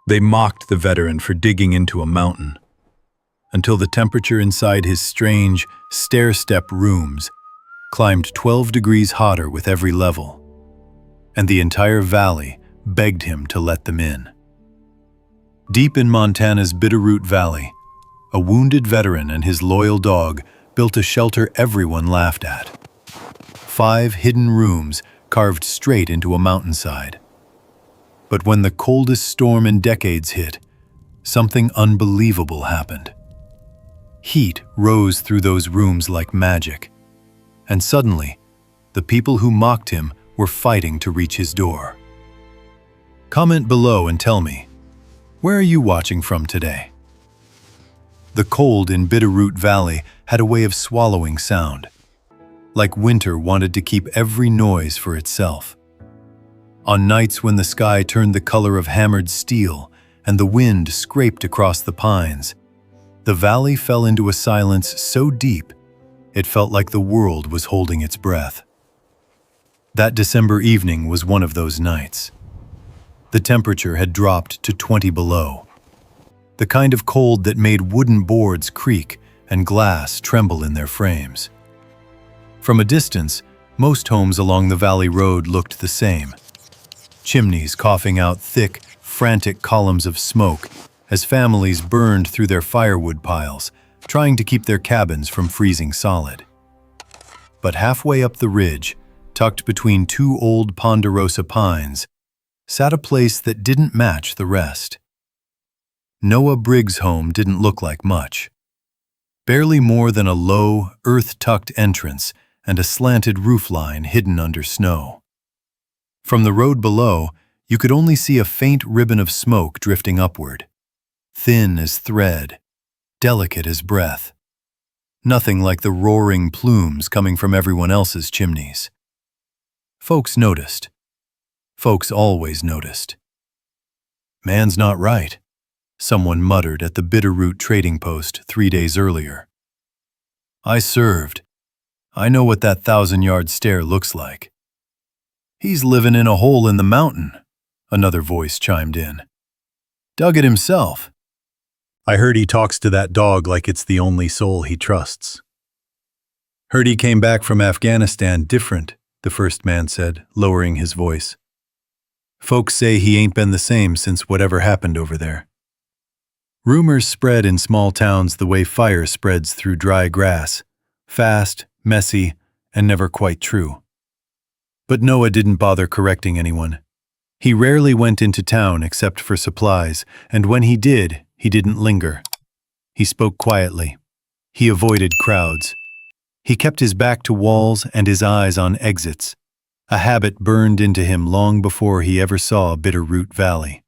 They mocked the veteran for digging into a mountain, until the temperature inside his strange stair-step rooms climbed 12 degrees hotter with every level, and the entire valley begged him to let them in. Deep in Montana's Bitterroot Valley, a wounded veteran and his loyal dog built a shelter everyone laughed at. 5 hidden rooms carved straight into a mountainside. But when the coldest storm in decades hit, something unbelievable happened. Heat rose through those rooms like magic, and suddenly, the people who mocked him were fighting to reach his door. Comment below and tell me, where are you watching from today? The cold in Bitterroot Valley had a way of swallowing sound, like winter wanted to keep every noise for itself. On nights when the sky turned the color of hammered steel and the wind scraped across the pines, the valley fell into a silence so deep it felt like the world was holding its breath. That December evening was one of those nights. The temperature had dropped to 20 below, the kind of cold that made wooden boards creak and glass tremble in their frames. From a distance, most homes along the valley road looked the same. Chimneys coughing out thick, frantic columns of smoke as families burned through their firewood piles, trying to keep their cabins from freezing solid. But halfway up the ridge, tucked between 2 old ponderosa pines, sat a place that didn't match the rest. Noah Briggs' home didn't look like much. Barely more than a low, earth-tucked entrance and a slanted roofline hidden under snow. From the road below, you could only see a faint ribbon of smoke drifting upward, thin as thread, delicate as breath. Nothing like the roaring plumes coming from everyone else's chimneys. Folks noticed. Folks always noticed. "Man's not right," someone muttered at the Bitterroot trading post 3 days earlier. "I served. I know what that 1,000-yard stair looks like." "He's living in a hole in the mountain," another voice chimed in. "Dug it himself. I heard he talks to that dog like it's the only soul he trusts." "Heard he came back from Afghanistan different," the first man said, lowering his voice. "Folks say he ain't been the same since whatever happened over there." Rumors spread in small towns the way fire spreads through dry grass, fast, messy, and never quite true. But Noah didn't bother correcting anyone. He rarely went into town except for supplies, and when he did, he didn't linger. He spoke quietly. He avoided crowds. He kept his back to walls and his eyes on exits, a habit burned into him long before he ever saw Bitterroot Valley.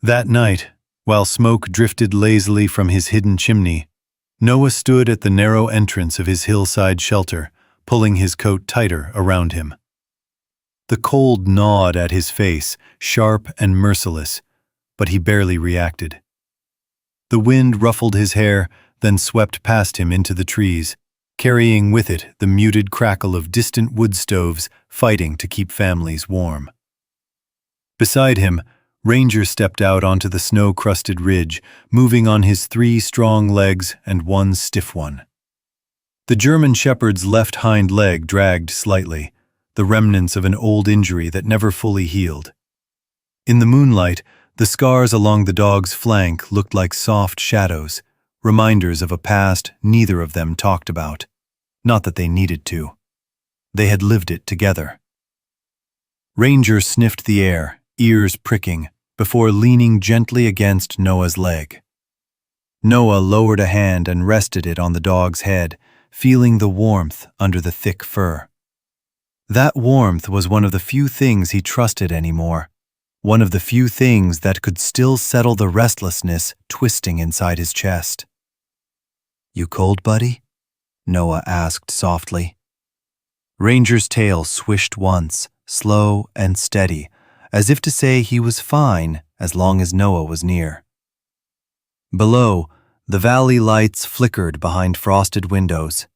That night, while smoke drifted lazily from his hidden chimney, Noah stood at the narrow entrance of his hillside shelter, pulling his coat tighter around him. The cold gnawed at his face, sharp and merciless, but he barely reacted. The wind ruffled his hair, then swept past him into the trees, carrying with it the muted crackle of distant wood stoves fighting to keep families warm. Beside him, Ranger stepped out onto the snow-crusted ridge, moving on his 3 strong legs and 1 stiff one. The German shepherd's left hind leg dragged slightly, the remnants of an old injury that never fully healed. In the moonlight, the scars along the dog's flank looked like soft shadows, reminders of a past neither of them talked about. Not that they needed to. They had lived it together. Ranger sniffed the air, ears pricking, before leaning gently against Noah's leg. Noah lowered a hand and rested it on the dog's head, feeling the warmth under the thick fur. That warmth was one of the few things he trusted anymore, one of the few things that could still settle the restlessness twisting inside his chest. "You cold, buddy?" Noah asked softly. Ranger's tail swished once, slow and steady, as if to say he was fine as long as Noah was near. Below, the valley lights flickered behind frosted windows.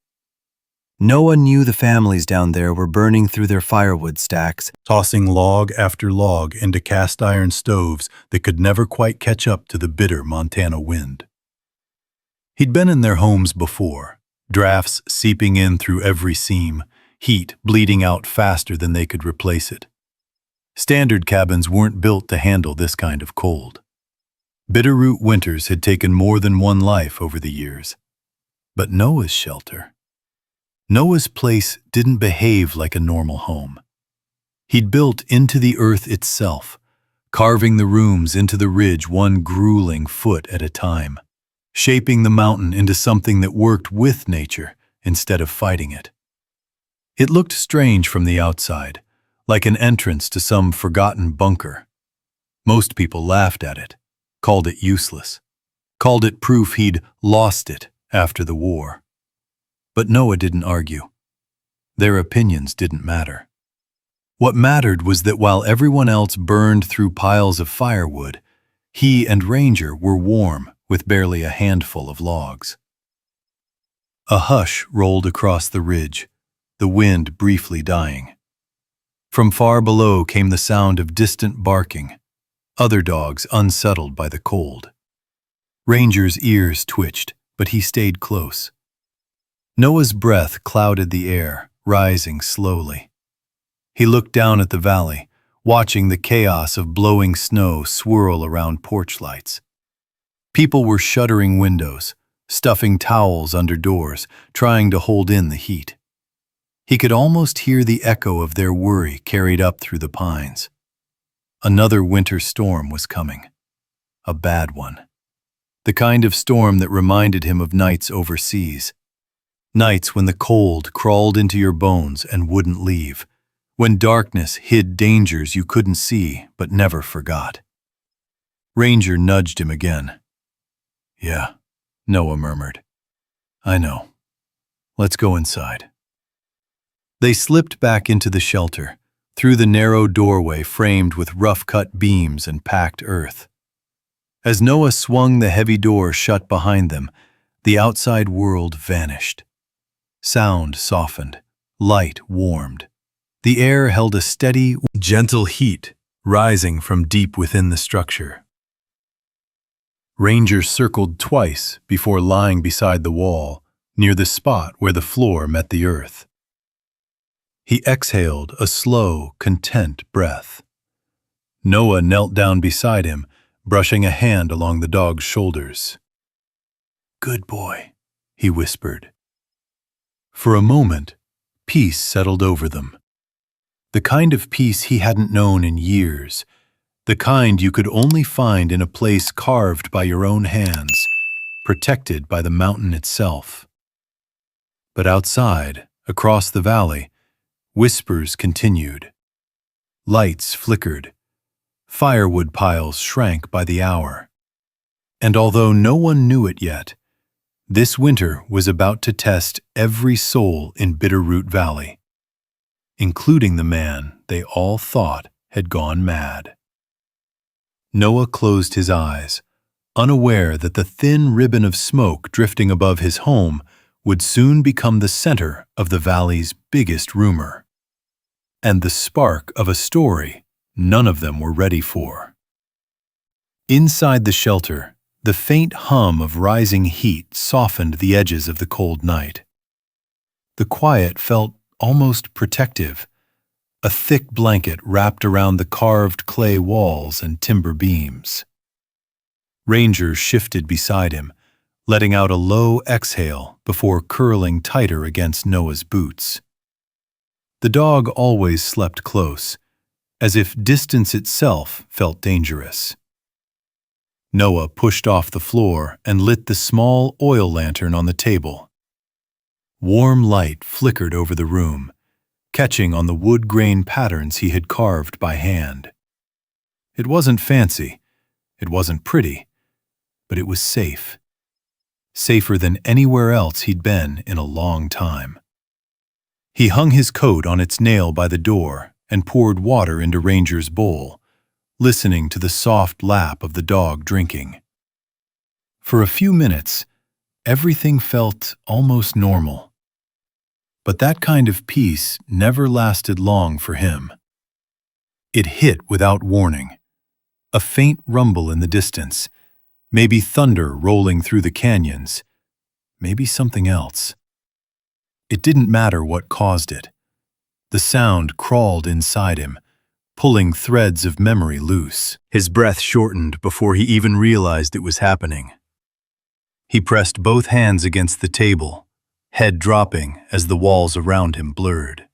Noah knew the families down there were burning through their firewood stacks, tossing log after log into cast iron stoves that could never quite catch up to the bitter Montana wind. He'd been in their homes before, drafts seeping in through every seam, heat bleeding out faster than they could replace it. Standard cabins weren't built to handle this kind of cold. Bitterroot winters had taken more than one life over the years. But Noah's shelter. Noah's place didn't behave like a normal home. He'd built into the earth itself, carving the rooms into the ridge one grueling foot at a time, shaping the mountain into something that worked with nature instead of fighting it. It looked strange from the outside, like an entrance to some forgotten bunker. Most people laughed at it, called it useless, called it proof he'd lost it after the war. But Noah didn't argue. Their opinions didn't matter. What mattered was that while everyone else burned through piles of firewood, he and Ranger were warm with barely a handful of logs. A hush rolled across the ridge, the wind briefly dying. From far below came the sound of distant barking, other dogs unsettled by the cold. Ranger's ears twitched, but he stayed close. Noah's breath clouded the air, rising slowly. He looked down at the valley, watching the chaos of blowing snow swirl around porch lights. People were shuttering windows, stuffing towels under doors, trying to hold in the heat. He could almost hear the echo of their worry carried up through the pines. Another winter storm was coming. A bad one. The kind of storm that reminded him of nights overseas. Nights when the cold crawled into your bones and wouldn't leave. When darkness hid dangers you couldn't see but never forgot. Ranger nudged him again. "Yeah," Noah murmured. "I know. Let's go inside." They slipped back into the shelter, through the narrow doorway framed with rough-cut beams and packed earth. As Noah swung the heavy door shut behind them, the outside world vanished. Sound softened, light warmed. The air held a steady, gentle heat rising from deep within the structure. Ranger circled twice before lying beside the wall, near the spot where the floor met the earth. He exhaled a slow, content breath. Noah knelt down beside him, brushing a hand along the dog's shoulders. "Good boy," he whispered. For a moment, peace settled over them. The kind of peace he hadn't known in years, the kind you could only find in a place carved by your own hands, protected by the mountain itself. But outside, across the valley, whispers continued. Lights flickered. Firewood piles shrank by the hour. And although no one knew it yet, this winter was about to test every soul in Bitterroot Valley, including the man they all thought had gone mad. Noah closed his eyes, unaware that the thin ribbon of smoke drifting above his home would soon become the center of the valley's biggest rumor, and the spark of a story none of them were ready for. Inside the shelter, the faint hum of rising heat softened the edges of the cold night. The quiet felt almost protective, a thick blanket wrapped around the carved clay walls and timber beams. Ranger shifted beside him, letting out a low exhale before curling tighter against Noah's boots. The dog always slept close, as if distance itself felt dangerous. Noah pushed off the floor and lit the small oil lantern on the table. Warm light flickered over the room, catching on the wood grain patterns he had carved by hand. It wasn't fancy, it wasn't pretty, but it was safe. Safer than anywhere else he'd been in a long time. He hung his coat on its nail by the door and poured water into Ranger's bowl, listening to the soft lap of the dog drinking. For a few minutes, everything felt almost normal. But that kind of peace never lasted long for him. It hit without warning. A faint rumble in the distance, maybe thunder rolling through the canyons, maybe something else. It didn't matter what caused it. The sound crawled inside him, pulling threads of memory loose. His breath shortened before he even realized it was happening. He pressed both hands against the table, head dropping as the walls around him blurred.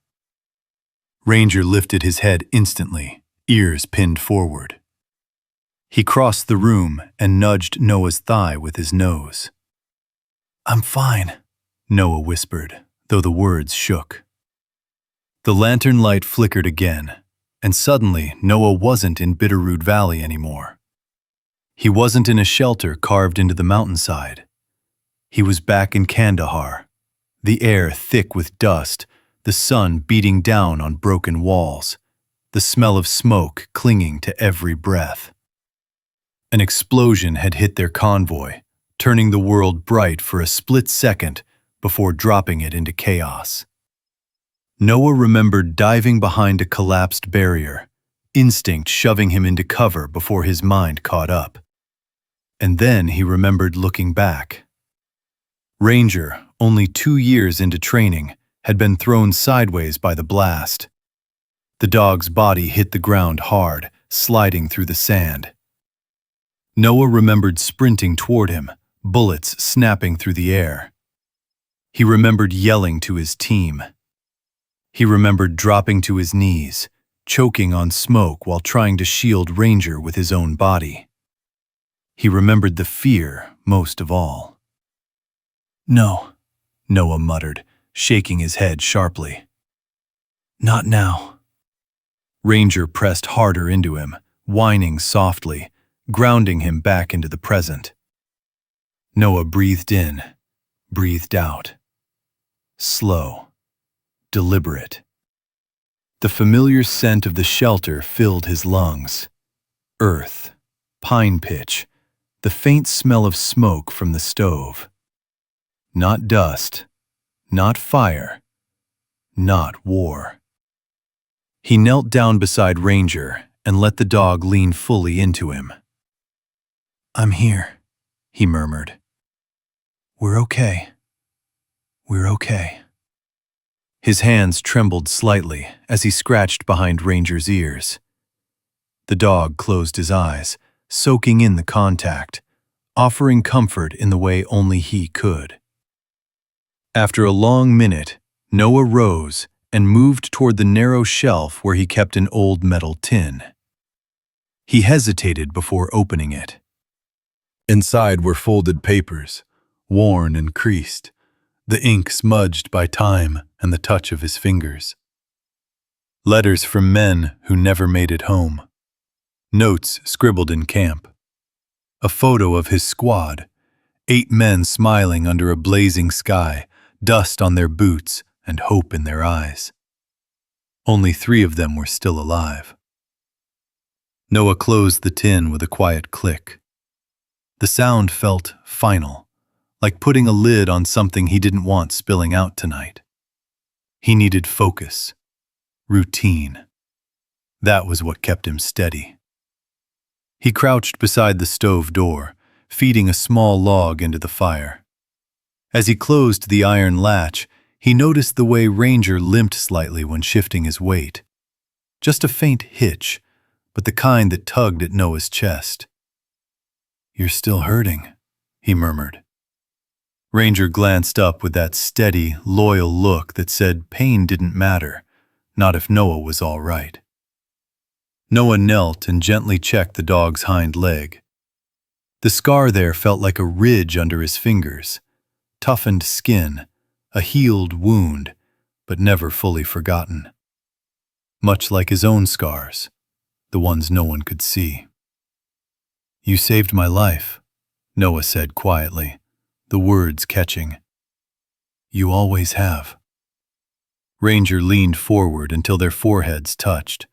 Ranger lifted his head instantly, ears pinned forward. He crossed the room and nudged Noah's thigh with his nose. "I'm fine," Noah whispered, though the words shook. The lantern light flickered again, and suddenly Noah wasn't in Bitterroot Valley anymore. He wasn't in a shelter carved into the mountainside. He was back in Kandahar, the air thick with dust, the sun beating down on broken walls, the smell of smoke clinging to every breath. An explosion had hit their convoy, turning the world bright for a split second before dropping it into chaos. Noah remembered diving behind a collapsed barrier, instinct shoving him into cover before his mind caught up. And then he remembered looking back. Ranger, only 2 years into training, had been thrown sideways by the blast. The dog's body hit the ground hard, sliding through the sand. Noah remembered sprinting toward him, bullets snapping through the air. He remembered yelling to his team. He remembered dropping to his knees, choking on smoke while trying to shield Ranger with his own body. He remembered the fear most of all. "No," Noah muttered, shaking his head sharply. "Not now." Ranger pressed harder into him, whining softly, grounding him back into the present. Noah breathed in, breathed out. Slow, deliberate. The familiar scent of the shelter filled his lungs. Earth, pine pitch, the faint smell of smoke from the stove. Not dust, not fire, not war. He knelt down beside Ranger and let the dog lean fully into him. "I'm here," he murmured. "We're okay. We're okay." His hands trembled slightly as he scratched behind Ranger's ears. The dog closed his eyes, soaking in the contact, offering comfort in the way only he could. After a long minute, Noah rose and moved toward the narrow shelf where he kept an old metal tin. He hesitated before opening it. Inside were folded papers, worn and creased, the ink smudged by time and the touch of his fingers. Letters from men who never made it home. Notes scribbled in camp. A photo of his squad, 8 men smiling under a blazing sky, dust on their boots and hope in their eyes. Only 3 of them were still alive. Noah closed the tin with a quiet click. The sound felt final, like putting a lid on something he didn't want spilling out tonight. He needed focus, routine. That was what kept him steady. He crouched beside the stove door, feeding a small log into the fire. As he closed the iron latch, he noticed the way Ranger limped slightly when shifting his weight. Just a faint hitch, but the kind that tugged at Noah's chest. "You're still hurting," he murmured. Ranger glanced up with that steady, loyal look that said pain didn't matter, not if Noah was all right. Noah knelt and gently checked the dog's hind leg. The scar there felt like a ridge under his fingers, toughened skin, a healed wound, but never fully forgotten. Much like his own scars, the ones no one could see. "You saved my life," Noah said quietly, the words catching. "You always have." Ranger leaned forward until their foreheads touched,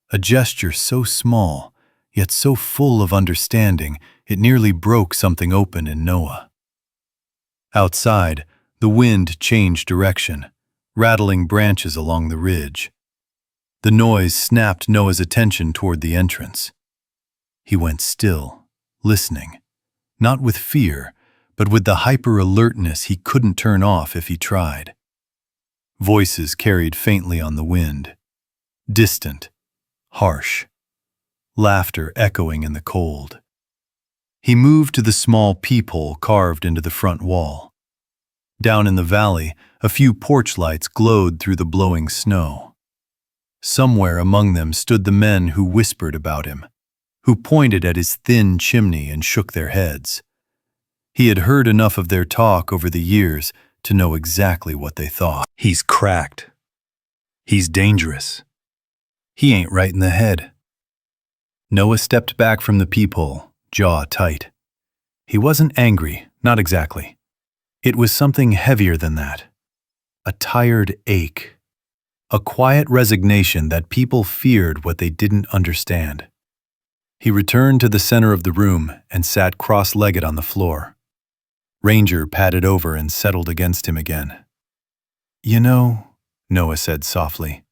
a gesture so small, yet so full of understanding it nearly broke something open in Noah. Outside, the wind changed direction, rattling branches along the ridge. The noise snapped Noah's attention toward the entrance. He went still, listening, not with fear, but with the hyper-alertness he couldn't turn off if he tried. Voices carried faintly on the wind, distant, harsh, laughter echoing in the cold. He moved to the small peephole carved into the front wall. Down in the valley, a few porch lights glowed through the blowing snow. Somewhere among them stood the men who whispered about him, who pointed at his thin chimney and shook their heads. He had heard enough of their talk over the years to know exactly what they thought. He's cracked. He's dangerous. He ain't right in the head. Noah stepped back from the peephole, jaw tight. He wasn't angry, not exactly. It was something heavier than that. A tired ache. A quiet resignation that people feared what they didn't understand. He returned to the center of the room and sat cross-legged on the floor. Ranger padded over and settled against him again. "You know," Noah said softly,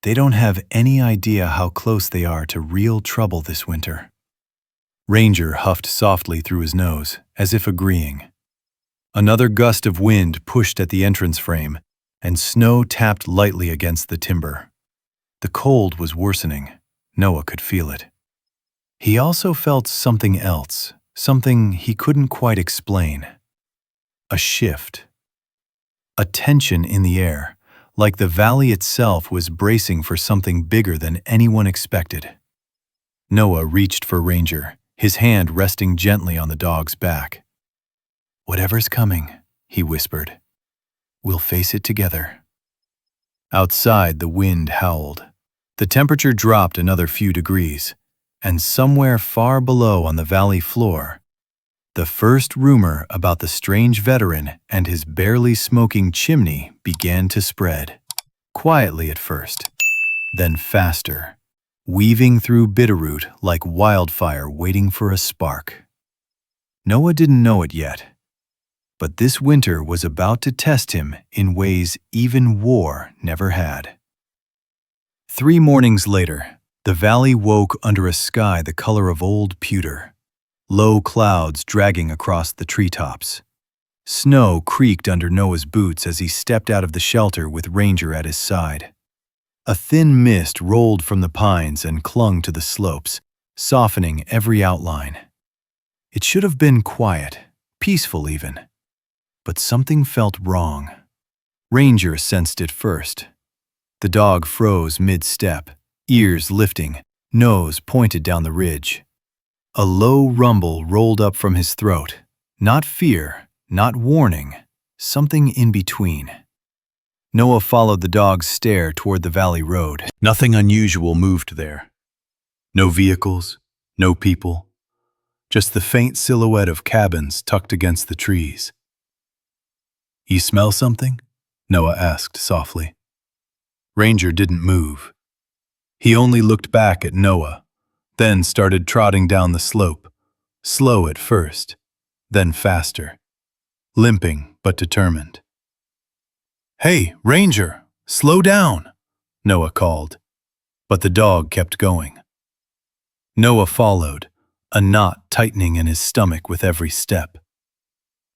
"they don't have any idea how close they are to real trouble this winter." Ranger huffed softly through his nose, as if agreeing. Another gust of wind pushed at the entrance frame, and snow tapped lightly against the timber. The cold was worsening. Noah could feel it. He also felt something else, something he couldn't quite explain. A shift. A tension in the air, like the valley itself was bracing for something bigger than anyone expected. Noah reached for Ranger, his hand resting gently on the dog's back. "Whatever's coming," he whispered, "we'll face it together." Outside, the wind howled. The temperature dropped another few degrees, and somewhere far below on the valley floor, the first rumor about the strange veteran and his barely smoking chimney began to spread. Quietly at first, then faster, weaving through Bitterroot like wildfire waiting for a spark. Noah didn't know it yet, but this winter was about to test him in ways even war never had. 3 mornings later, the valley woke under a sky the color of old pewter. Low clouds dragging across the treetops. Snow creaked under Noah's boots as he stepped out of the shelter with Ranger at his side. A thin mist rolled from the pines and clung to the slopes, softening every outline. It should have been quiet, peaceful even. But something felt wrong. Ranger sensed it first. The dog froze mid-step, ears lifting, nose pointed down the ridge. A low rumble rolled up from his throat. Not fear, not warning, something in between. Noah followed the dog's stare toward the valley road. Nothing unusual moved there. No vehicles, no people. Just the faint silhouette of cabins tucked against the trees. "You smell something?" Noah asked softly. Ranger didn't move. He only looked back at Noah, then started trotting down the slope, slow at first, then faster, limping but determined. "Hey, Ranger, slow down," Noah called, but the dog kept going. Noah followed, a knot tightening in his stomach with every step.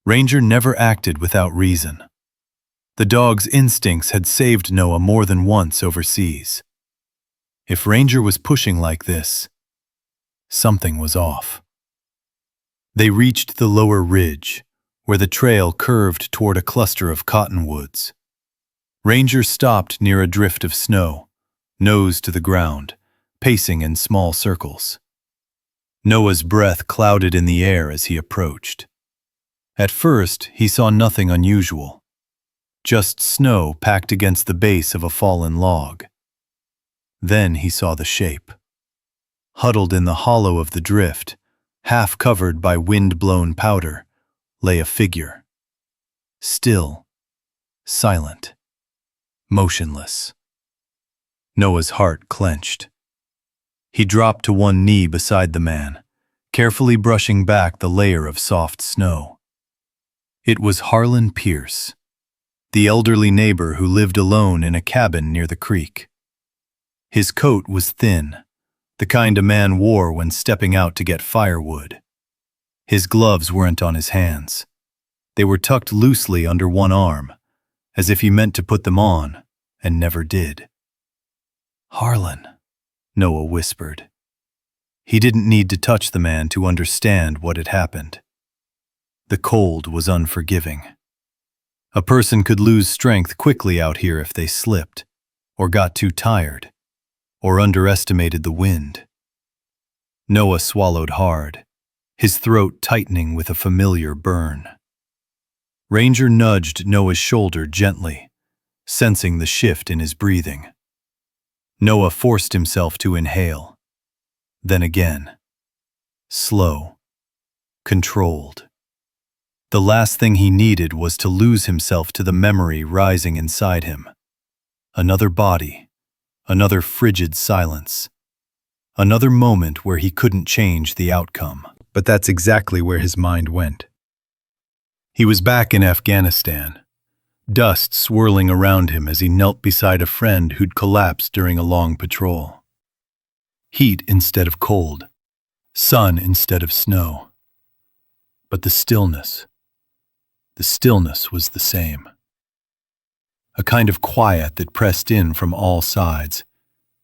Ranger never acted without reason. The dog's instincts had saved Noah more than once overseas. If Ranger was pushing like this, something was off. They reached the lower ridge, where the trail curved toward a cluster of cottonwoods. Ranger stopped near a drift of snow, nose to the ground, pacing in small circles. Noah's breath clouded in the air as he approached. At first, he saw nothing unusual, just snow packed against the base of a fallen log. Then he saw the shape. Huddled in the hollow of the drift, half covered by wind-blown powder, lay a figure. Still, silent, motionless. Noah's heart clenched. He dropped to one knee beside the man, carefully brushing back the layer of soft snow. It was Harlan Pierce, the elderly neighbor who lived alone in a cabin near the creek. His coat was thin, the kind a man wore when stepping out to get firewood. His gloves weren't on his hands. They were tucked loosely under one arm, as if he meant to put them on, and never did. "Harlan," Noah whispered. He didn't need to touch the man to understand what had happened. The cold was unforgiving. A person could lose strength quickly out here if they slipped, or got too tired, or underestimated the wind. Noah swallowed hard, his throat tightening with a familiar burn. Ranger nudged Noah's shoulder gently, sensing the shift in his breathing. Noah forced himself to inhale. Then again. Slow. Controlled. The last thing he needed was to lose himself to the memory rising inside him. Another body. Another frigid silence. Another moment where he couldn't change the outcome. But that's exactly where his mind went. He was back in Afghanistan, dust swirling around him as he knelt beside a friend who'd collapsed during a long patrol. Heat instead of cold, sun instead of snow. But the stillness was the same. A kind of quiet that pressed in from all sides,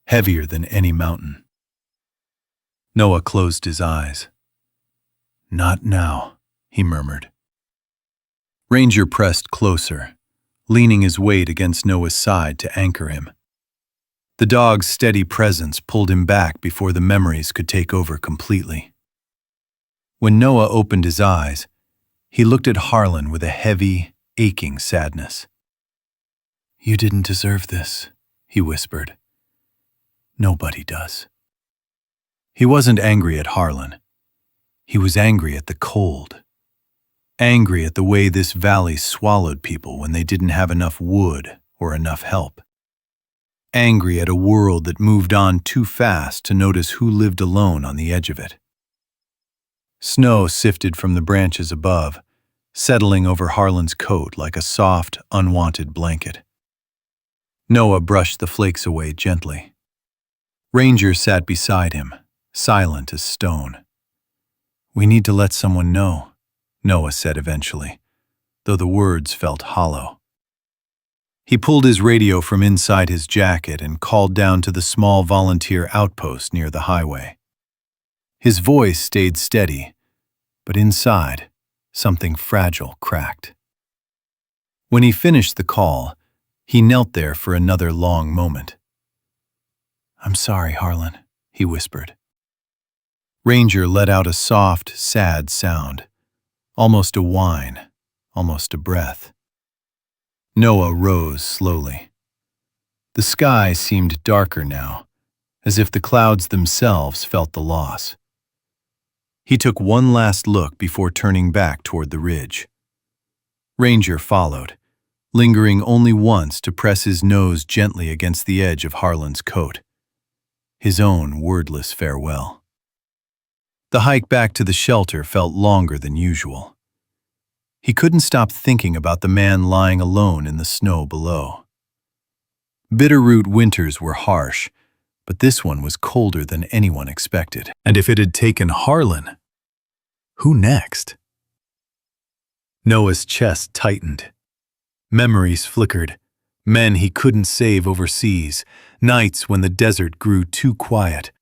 heavier than any mountain. Noah closed his eyes. "Not now," he murmured. Ranger pressed closer, leaning his weight against Noah's side to anchor him. The dog's steady presence pulled him back before the memories could take over completely. When Noah opened his eyes, he looked at Harlan with a heavy, aching sadness. "You didn't deserve this," he whispered. "Nobody does." He wasn't angry at Harlan. He was angry at the cold. Angry at the way this valley swallowed people when they didn't have enough wood or enough help. Angry at a world that moved on too fast to notice who lived alone on the edge of it. Snow sifted from the branches above, settling over Harlan's coat like a soft, unwanted blanket. Noah brushed the flakes away gently. Ranger sat beside him, silent as stone. "We need to let someone know," Noah said eventually, though the words felt hollow. He pulled his radio from inside his jacket and called down to the small volunteer outpost near the highway. His voice stayed steady, but inside, something fragile cracked. When he finished the call, he knelt there for another long moment. "I'm sorry, Harlan," he whispered. Ranger let out a soft, sad sound. Almost a whine, almost a breath. Noah rose slowly. The sky seemed darker now, as if the clouds themselves felt the loss. He took one last look before turning back toward the ridge. Ranger followed, lingering only once to press his nose gently against the edge of Harlan's coat. His own wordless farewell. The hike back to the shelter felt longer than usual. He couldn't stop thinking about the man lying alone in the snow below. Bitterroot winters were harsh, but this one was colder than anyone expected. And if it had taken Harlan, who next? Noah's chest tightened. Memories flickered. Men he couldn't save overseas, nights when the desert grew too quiet,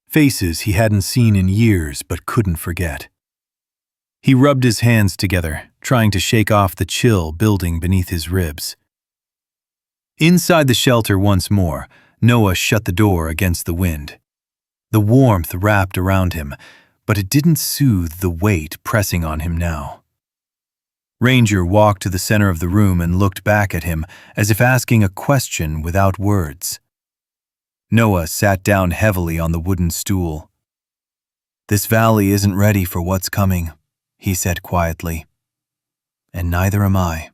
faces he hadn't seen in years but couldn't forget. He rubbed his hands together, trying to shake off the chill building beneath his ribs. Inside the shelter once more, Noah shut the door against the wind. The warmth wrapped around him, but it didn't soothe the weight pressing on him now. Ranger walked to the center of the room and looked back at him as if asking a question without words. Noah sat down heavily on the wooden stool. "This valley isn't ready for what's coming," he said quietly. "And neither am I."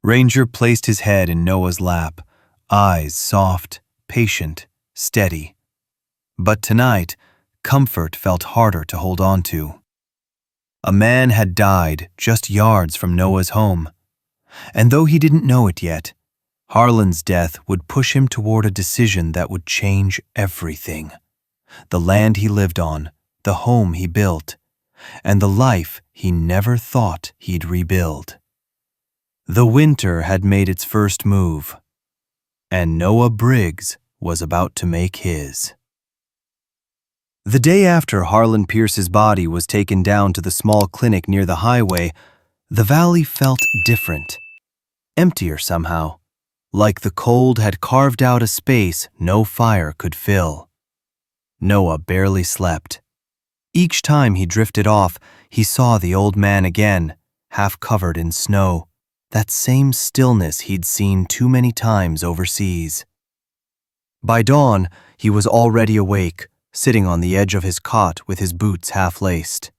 Ranger placed his head in Noah's lap, eyes soft, patient, steady. But tonight, comfort felt harder to hold on to. A man had died just yards from Noah's home. And though he didn't know it yet, Harlan's death would push him toward a decision that would change everything. The land he lived on, the home he built, and the life he never thought he'd rebuild. The winter had made its first move, and Noah Briggs was about to make his. The day after Harlan Pierce's body was taken down to the small clinic near the highway, the valley felt different, emptier somehow, like the cold had carved out a space no fire could fill. Noah barely slept. Each time he drifted off, he saw the old man again, half covered in snow, that same stillness he'd seen too many times overseas. By dawn, he was already awake, sitting on the edge of his cot with his boots half-laced.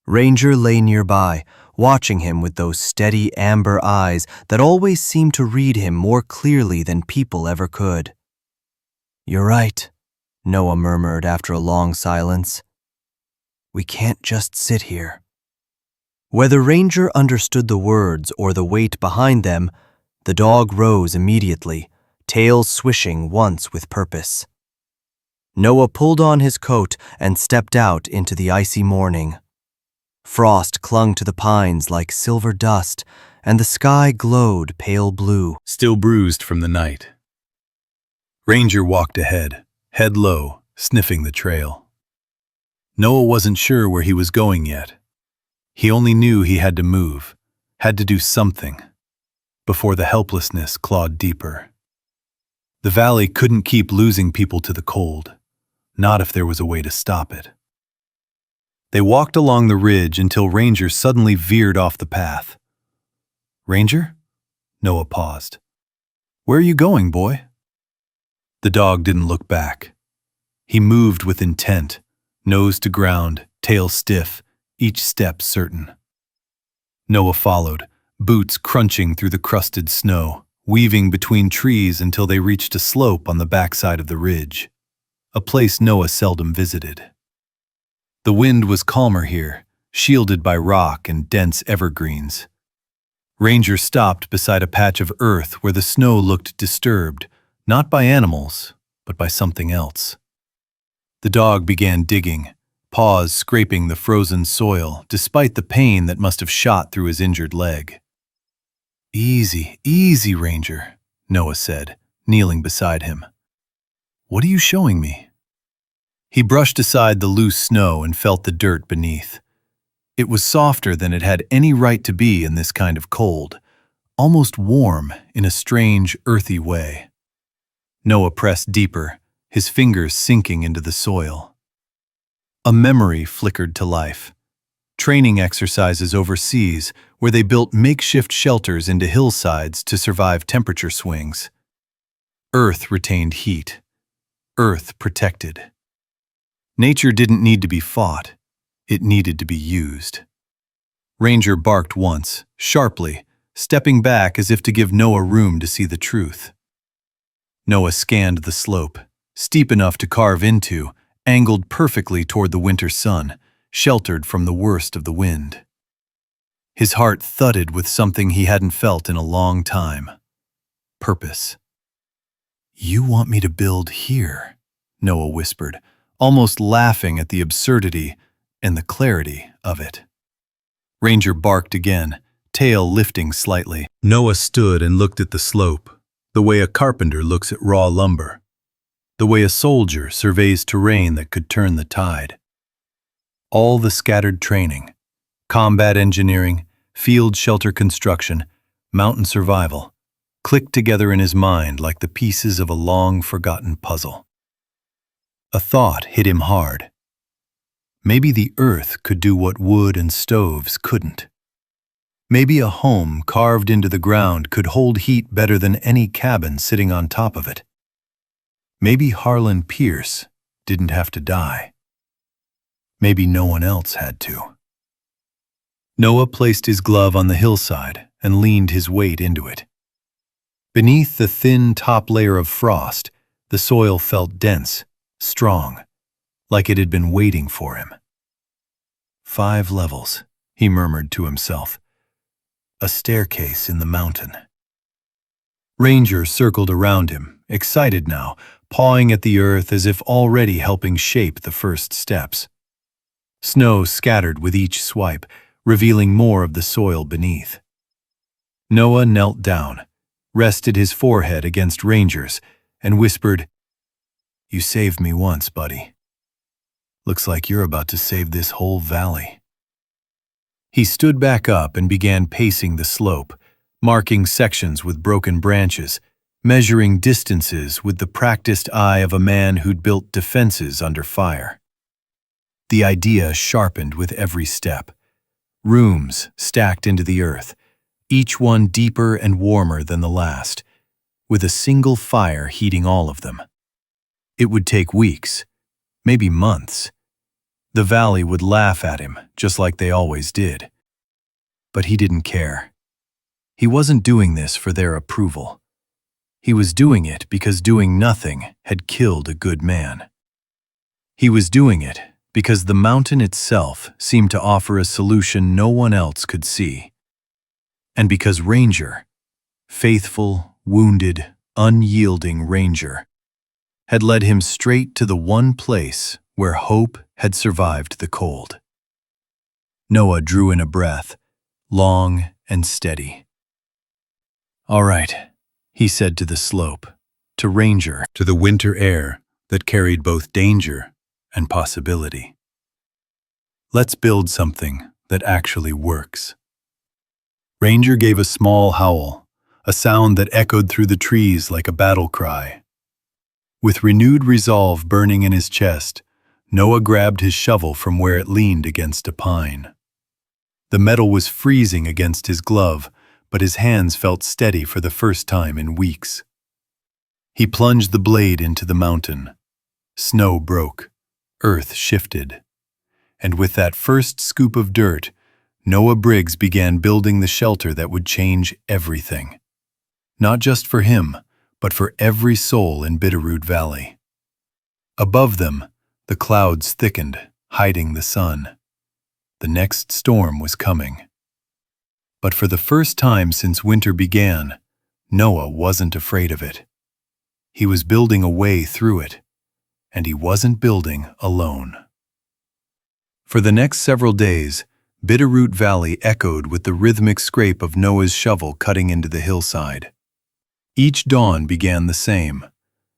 Ranger lay nearby, watching him with those steady amber eyes that always seemed to read him more clearly than people ever could. "You're right," Noah murmured after a long silence. "We can't just sit here." Whether Ranger understood the words or the weight behind them, the dog rose immediately, tail swishing once with purpose. Noah pulled on his coat and stepped out into the icy morning. Frost clung to the pines like silver dust, and the sky glowed pale blue, still bruised from the night. Ranger walked ahead, head low, sniffing the trail. Noah wasn't sure where he was going yet. He only knew he had to move, had to do something, before the helplessness clawed deeper. The valley couldn't keep losing people to the cold, not if there was a way to stop it. They walked along the ridge until Ranger suddenly veered off the path. "Ranger?" Noah paused. "Where are you going, boy?" The dog didn't look back. He moved with intent, nose to ground, tail stiff, each step certain. Noah followed, boots crunching through the crusted snow, weaving between trees until they reached a slope on the backside of the ridge, a place Noah seldom visited. The wind was calmer here, shielded by rock and dense evergreens. Ranger stopped beside a patch of earth where the snow looked disturbed, not by animals, but by something else. The dog began digging, paws scraping the frozen soil, despite the pain that must have shot through his injured leg. "Easy, easy, Ranger," Noah said, kneeling beside him. "What are you showing me?" He brushed aside the loose snow and felt the dirt beneath. It was softer than it had any right to be in this kind of cold, almost warm in a strange, earthy way. Noah pressed deeper, his fingers sinking into the soil. A memory flickered to life. Training exercises overseas where they built makeshift shelters into hillsides to survive temperature swings. Earth retained heat. Earth protected. Nature didn't need to be fought. It needed to be used. Ranger barked once, sharply, stepping back as if to give Noah room to see the truth. Noah scanned the slope, steep enough to carve into, angled perfectly toward the winter sun, sheltered from the worst of the wind. His heart thudded with something he hadn't felt in a long time. Purpose. "You want me to build here," Noah whispered, almost laughing at the absurdity and the clarity of it. Ranger barked again, tail lifting slightly. Noah stood and looked at the slope, the way a carpenter looks at raw lumber, the way a soldier surveys terrain that could turn the tide. All the scattered training, combat engineering, field shelter construction, mountain survival, clicked together in his mind like the pieces of a long-forgotten puzzle. A thought hit him hard. Maybe the earth could do what wood and stoves couldn't. Maybe a home carved into the ground could hold heat better than any cabin sitting on top of it. Maybe Harlan Pierce didn't have to die. Maybe no one else had to. Noah placed his glove on the hillside and leaned his weight into it. Beneath the thin top layer of frost, the soil felt dense, strong, like it had been waiting for him. 5 levels, he murmured to himself. a staircase in the mountain. Ranger circled around him, excited now, pawing at the earth as if already helping shape the first steps. Snow scattered with each swipe, revealing more of the soil beneath. Noah knelt down, rested his forehead against Ranger's, and whispered, "You saved me once, buddy. Looks like you're about to save this whole valley." He stood back up and began pacing the slope, marking sections with broken branches, measuring distances with the practiced eye of a man who'd built defenses under fire. The idea sharpened with every step. Rooms stacked into the earth, each one deeper and warmer than the last, with a single fire heating all of them. It would take weeks, maybe months. The valley would laugh at him, just like they always did. But he didn't care. He wasn't doing this for their approval. He was doing it because doing nothing had killed a good man. He was doing it because the mountain itself seemed to offer a solution no one else could see. And because Ranger, faithful, wounded, unyielding Ranger, had led him straight to the one place where hope had survived the cold. Noah drew in a breath, long and steady. "All right," he said to the slope, to Ranger, to the winter air that carried both danger and possibility. "Let's build something that actually works." Ranger gave a small howl, a sound that echoed through the trees like a battle cry. With renewed resolve burning in his chest, Noah grabbed his shovel from where it leaned against a pine. The metal was freezing against his glove, but his hands felt steady for the first time in weeks. He plunged the blade into the mountain. Snow broke, earth shifted, and with that first scoop of dirt, Noah Briggs began building the shelter that would change everything. Not just for him, but for every soul in Bitterroot Valley. Above them, the clouds thickened, hiding the sun. The next storm was coming. But for the first time since winter began, Noah wasn't afraid of it. He was building a way through it, and he wasn't building alone. For the next several days, Bitterroot Valley echoed with the rhythmic scrape of Noah's shovel cutting into the hillside. Each dawn began the same,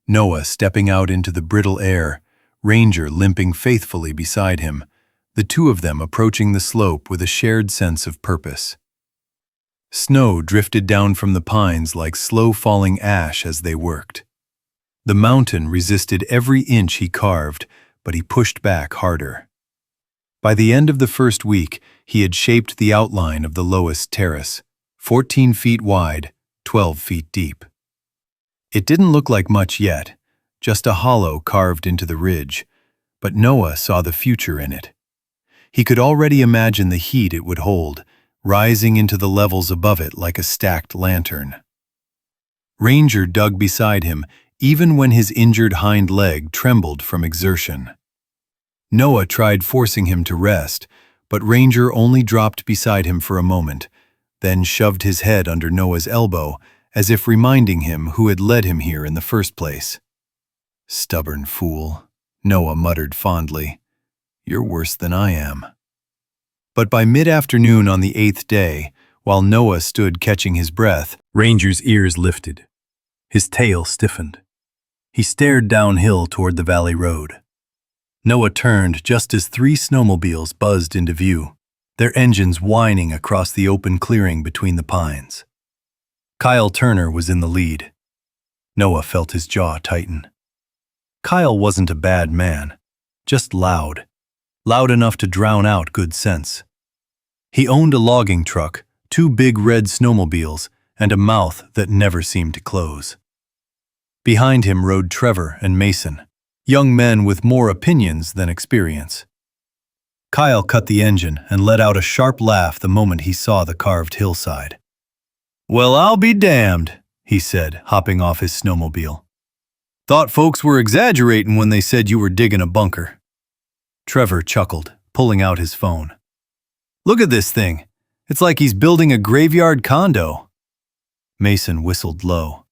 Noah stepping out into the brittle air, Ranger limping faithfully beside him, the two of them approaching the slope with a shared sense of purpose. Snow drifted down from the pines like slow-falling ash as they worked. The mountain resisted every inch he carved, but he pushed back harder. By the end of the first week, he had shaped the outline of the lowest terrace, 14 feet wide, 12 feet deep. It didn't look like much yet, just a hollow carved into the ridge, but Noah saw the future in it. He could already imagine the heat it would hold, rising into the levels above it like a stacked lantern. Ranger dug beside him, even when his injured hind leg trembled from exertion. Noah tried forcing him to rest, but Ranger only dropped beside him for a moment, then shoved his head under Noah's elbow, as if reminding him who had led him here in the first place. "Stubborn fool," Noah muttered fondly. "You're worse than I am." But by mid-afternoon on the 8th day, while Noah stood catching his breath, Ranger's ears lifted. His tail stiffened. He stared downhill toward the valley road. Noah turned just as 3 snowmobiles buzzed into view, their engines whining across the open clearing between the pines. Kyle Turner was in the lead. Noah felt his jaw tighten. Kyle wasn't a bad man, just loud enough to drown out good sense. He owned a logging truck, 2 big red snowmobiles, and a mouth that never seemed to close. Behind him rode Trevor and Mason, young men with more opinions than experience. Kyle cut the engine and let out a sharp laugh the moment he saw the carved hillside. "Well, I'll be damned," he said, hopping off his snowmobile. "Thought folks were exaggerating when they said you were digging a bunker." Trevor chuckled, pulling out his phone. "Look at this thing. It's like he's building a graveyard condo. Mason whistled low.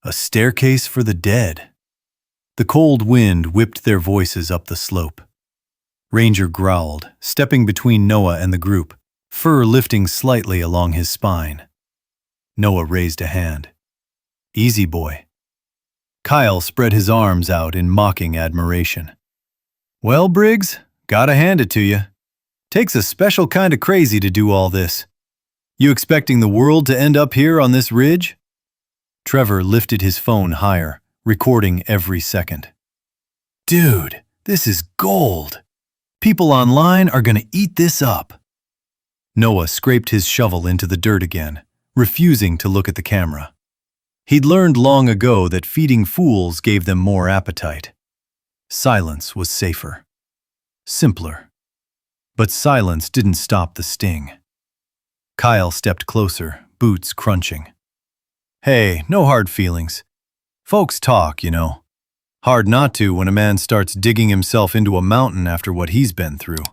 A staircase for the dead. The cold wind whipped their voices up the slope. Ranger growled, stepping between Noah and the group, fur lifting slightly along his spine. Noah raised a hand. Easy, boy. Kyle spread his arms out in mocking admiration. Well, Briggs, gotta hand it to you. Takes a special kind of crazy to do all this. You expecting the world to end up here on this ridge? Trevor lifted his phone higher, recording every second. Dude, this is gold. People online are gonna eat this up. Noah scraped his shovel into the dirt again, refusing to look at the camera. He'd learned long ago that feeding fools gave them more appetite. Silence was safer. Simpler. But silence didn't stop the sting. Kyle stepped closer, boots crunching. Hey, no hard feelings. Folks talk, you know. Hard not to when a man starts digging himself into a mountain after what he's been through.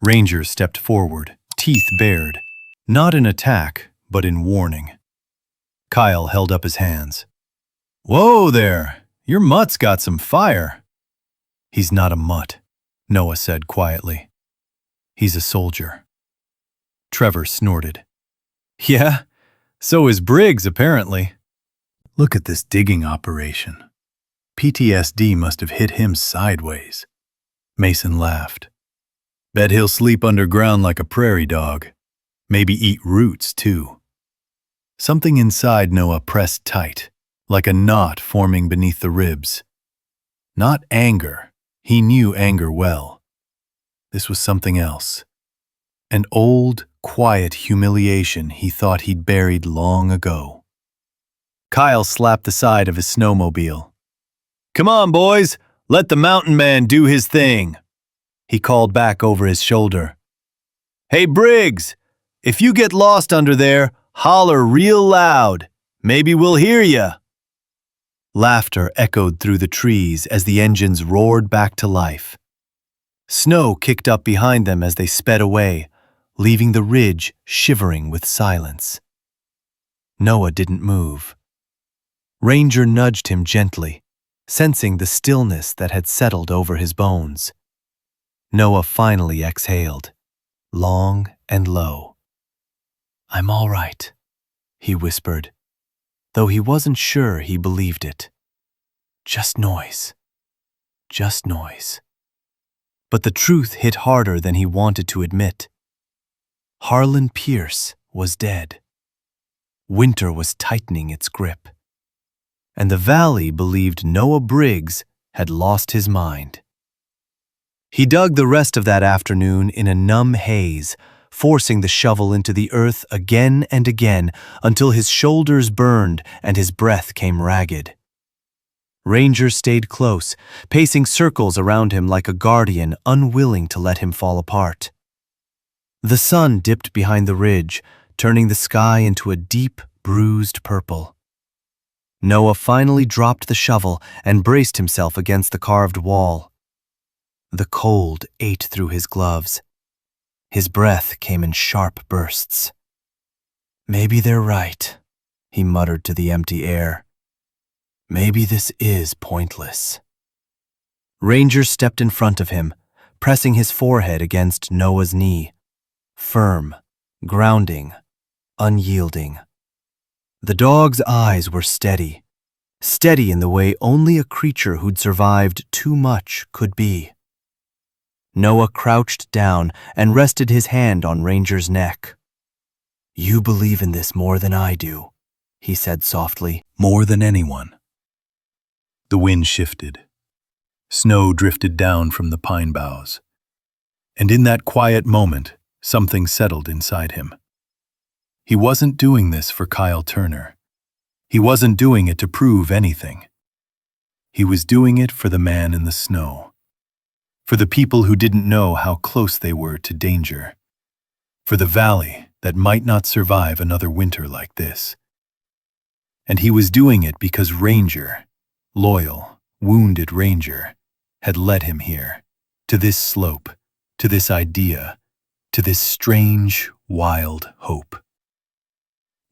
Ranger stepped forward, teeth bared, not in attack, but in warning. Kyle held up his hands. Whoa there, your mutt's got some fire. He's not a mutt, Noah said quietly. He's a soldier. Trevor snorted. Yeah, so is Briggs apparently. Look at this digging operation. PTSD must have hit him sideways. Mason laughed. Bet he'll sleep underground like a prairie dog. Maybe eat roots, too. Something inside Noah pressed tight, like a knot forming beneath the ribs. Not anger. He knew anger well. This was something else. An old, quiet humiliation he thought he'd buried long ago. Kyle slapped the side of his snowmobile. Come on, boys, let the mountain man do his thing. He called back over his shoulder. Hey, Briggs, if you get lost under there, holler real loud. Maybe we'll hear ya. Laughter echoed through the trees as the engines roared back to life. Snow kicked up behind them as they sped away, leaving the ridge shivering with silence. Noah didn't move. Ranger nudged him gently, sensing the stillness that had settled over his bones. Noah finally exhaled, long and low. I'm all right, he whispered, though he wasn't sure he believed it. Just noise. Just noise. But the truth hit harder than he wanted to admit. Harlan Pierce was dead. Winter was tightening its grip. And the valley believed Noah Briggs had lost his mind. He dug the rest of that afternoon in a numb haze, forcing the shovel into the earth again and again until his shoulders burned and his breath came ragged. Ranger stayed close, pacing circles around him like a guardian unwilling to let him fall apart. The sun dipped behind the ridge, turning the sky into a deep, bruised purple. Noah finally dropped the shovel and braced himself against the carved wall. The cold ate through his gloves. His breath came in sharp bursts. Maybe they're right, he muttered to the empty air. Maybe this is pointless. Ranger stepped in front of him, pressing his forehead against Noah's knee. Firm, grounding, unyielding. The dog's eyes were steady, steady in the way only a creature who'd survived too much could be. Noah crouched down and rested his hand on Ranger's neck. You believe in this more than I do, he said softly. More than anyone. The wind shifted. Snow drifted down from the pine boughs. And in that quiet moment, something settled inside him. He wasn't doing this for Kyle Turner. He wasn't doing it to prove anything. He was doing it for the man in the snow. For the people who didn't know how close they were to danger. For the valley that might not survive another winter like this. And he was doing it because Ranger, loyal, wounded Ranger, had led him here, to this slope, to this idea, to this strange, wild hope.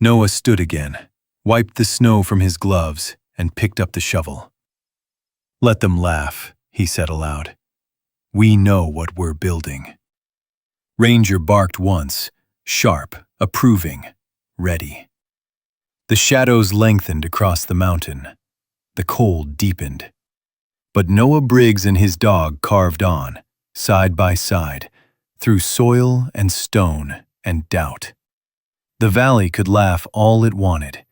Noah stood again, wiped the snow from his gloves, and picked up the shovel. "Let them laugh," he said aloud. "We know what we're building." Ranger barked once, sharp, approving, ready. The shadows lengthened across the mountain. The cold deepened. But Noah Briggs and his dog carved on, side by side, through soil and stone and doubt. The valley could laugh all it wanted,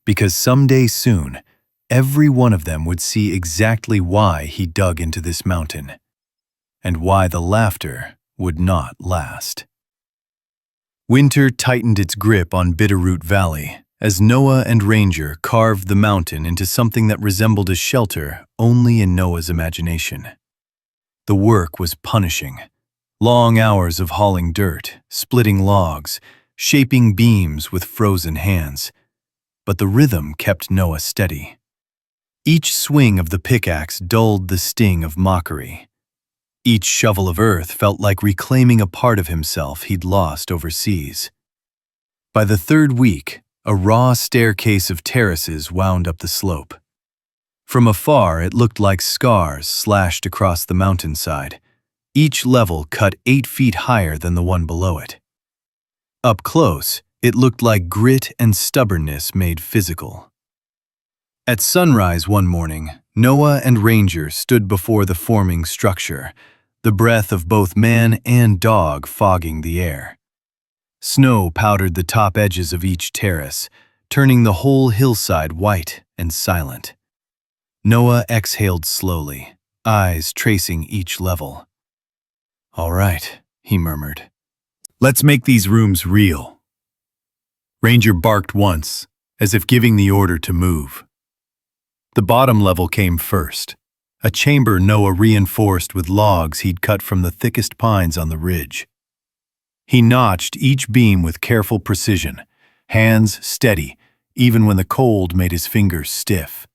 because someday soon, every one of them would see exactly why he dug into this mountain, and why the laughter would not last. Winter tightened its grip on Bitterroot Valley as Noah and Ranger carved the mountain into something that resembled a shelter only in Noah's imagination. The work was punishing. Long hours of hauling dirt, splitting logs, shaping beams with frozen hands. But the rhythm kept Noah steady. Each swing of the pickaxe dulled the sting of mockery. Each shovel of earth felt like reclaiming a part of himself he'd lost overseas. By the third week, a raw staircase of terraces wound up the slope. From afar, it looked like scars slashed across the mountainside, each level cut 8 feet higher than the one below it. Up close, it looked like grit and stubbornness made physical. At sunrise one morning, Noah and Ranger stood before the forming structure, the breath of both man and dog fogging the air. Snow powdered the top edges of each terrace, turning the whole hillside white and silent. Noah exhaled slowly, eyes tracing each level. "All right," he murmured. "Let's make these rooms real." Ranger barked once, as if giving the order to move. The bottom level came first, a chamber Noah reinforced with logs he'd cut from the thickest pines on the ridge. He notched each beam with careful precision, hands steady, even when the cold made his fingers stiff.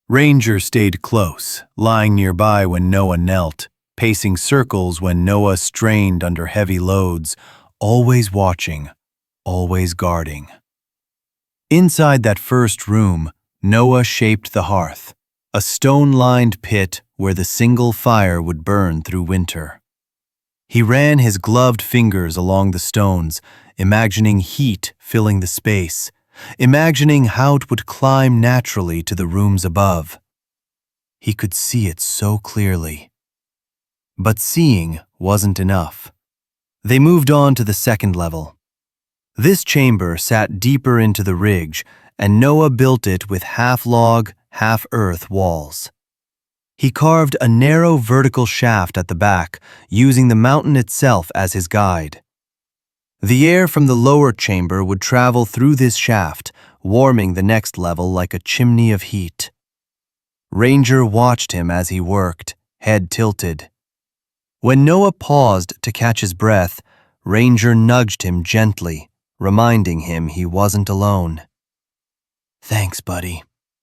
Ranger stayed close, lying nearby when Noah knelt, pacing circles when Noah strained under heavy loads, always watching, always guarding. Inside that first room, Noah shaped the hearth, a stone-lined pit where the single fire would burn through winter. He ran his gloved fingers along the stones, imagining heat filling the space, imagining how it would climb naturally to the rooms above. He could see it so clearly. But seeing wasn't enough. They moved on to the second level. This chamber sat deeper into the ridge, and Noah built it with half-log, half-earth walls. He carved a narrow vertical shaft at the back, using the mountain itself as his guide. The air from the lower chamber would travel through this shaft, warming the next level like a chimney of heat. Ranger watched him as he worked, head tilted. When Noah paused to catch his breath, Ranger nudged him gently, reminding him he wasn't alone. "Thanks, buddy,"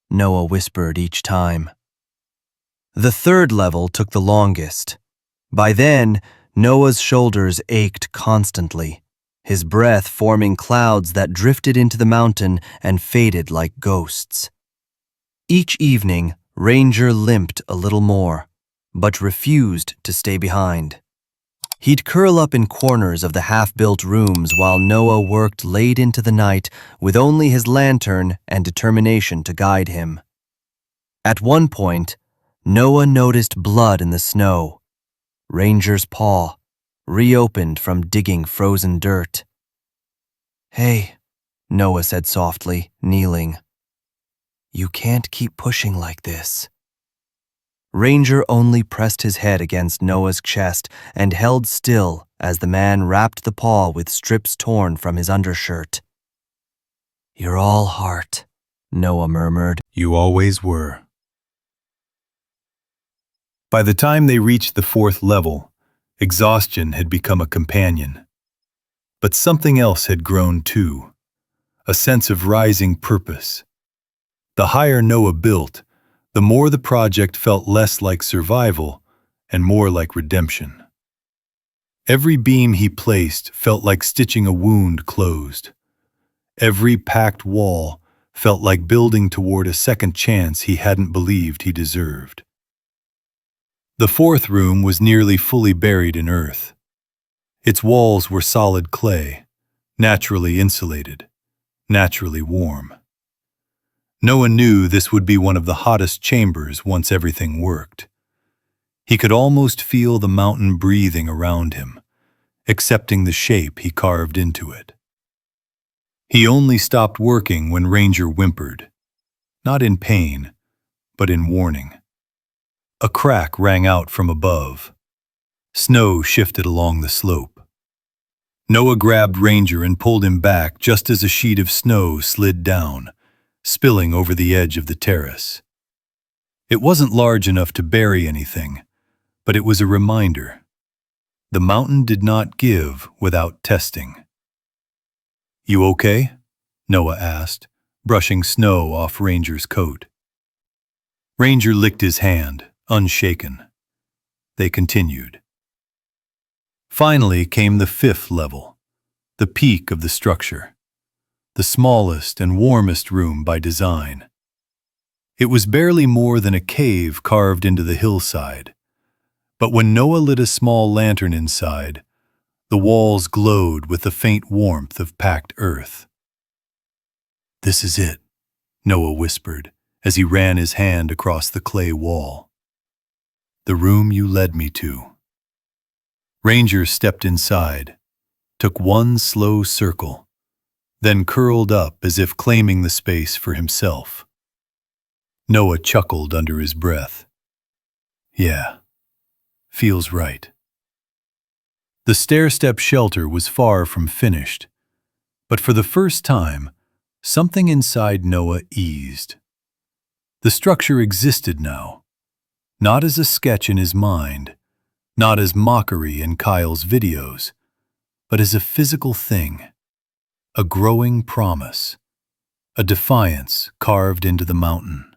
Noah whispered each time. The third level took the longest. By then, Noah's shoulders ached constantly, his breath forming clouds that drifted into the mountain and faded like ghosts. Each evening, Ranger limped a little more, but refused to stay behind. He'd curl up in corners of the half-built rooms while Noah worked late into the night with only his lantern and determination to guide him. At one point, Noah noticed blood in the snow. Ranger's paw, reopened from digging frozen dirt. "Hey," Noah said softly, kneeling. "You can't keep pushing like this." Ranger only pressed his head against Noah's chest and held still as the man wrapped the paw with strips torn from his undershirt. "You're all heart," Noah murmured. "You always were." By the time they reached the fourth level, exhaustion had become a companion. But something else had grown too, a sense of rising purpose. The higher Noah built, the more the project felt less like survival and more like redemption. Every beam he placed felt like stitching a wound closed. Every packed wall felt like building toward a second chance he hadn't believed he deserved. The fourth room was nearly fully buried in earth. Its walls were solid clay, naturally insulated, naturally warm. Noah knew this would be one of the hottest chambers once everything worked. He could almost feel the mountain breathing around him, accepting the shape he carved into it. He only stopped working when Ranger whimpered, not in pain, but in warning. A crack rang out from above. Snow shifted along the slope. Noah grabbed Ranger and pulled him back just as a sheet of snow slid down, spilling over the edge of the terrace. It wasn't large enough to bury anything, but it was a reminder. The mountain did not give without testing. "You okay?" Noah asked, brushing snow off Ranger's coat. Ranger licked his hand, unshaken. They continued. Finally came the fifth level, the peak of the structure, the smallest and warmest room by design. It was barely more than a cave carved into the hillside, but when Noah lit a small lantern inside, the walls glowed with the faint warmth of packed earth. "This is it," Noah whispered as he ran his hand across the clay wall. "The room you led me to." Ranger stepped inside, took one slow circle, then curled up as if claiming the space for himself. Noah chuckled under his breath. "Yeah, feels right." The stair-step shelter was far from finished, but for the first time, something inside Noah eased. The structure existed now, not as a sketch in his mind, not as mockery in Kyle's videos, but as a physical thing, a growing promise, a defiance carved into the mountain.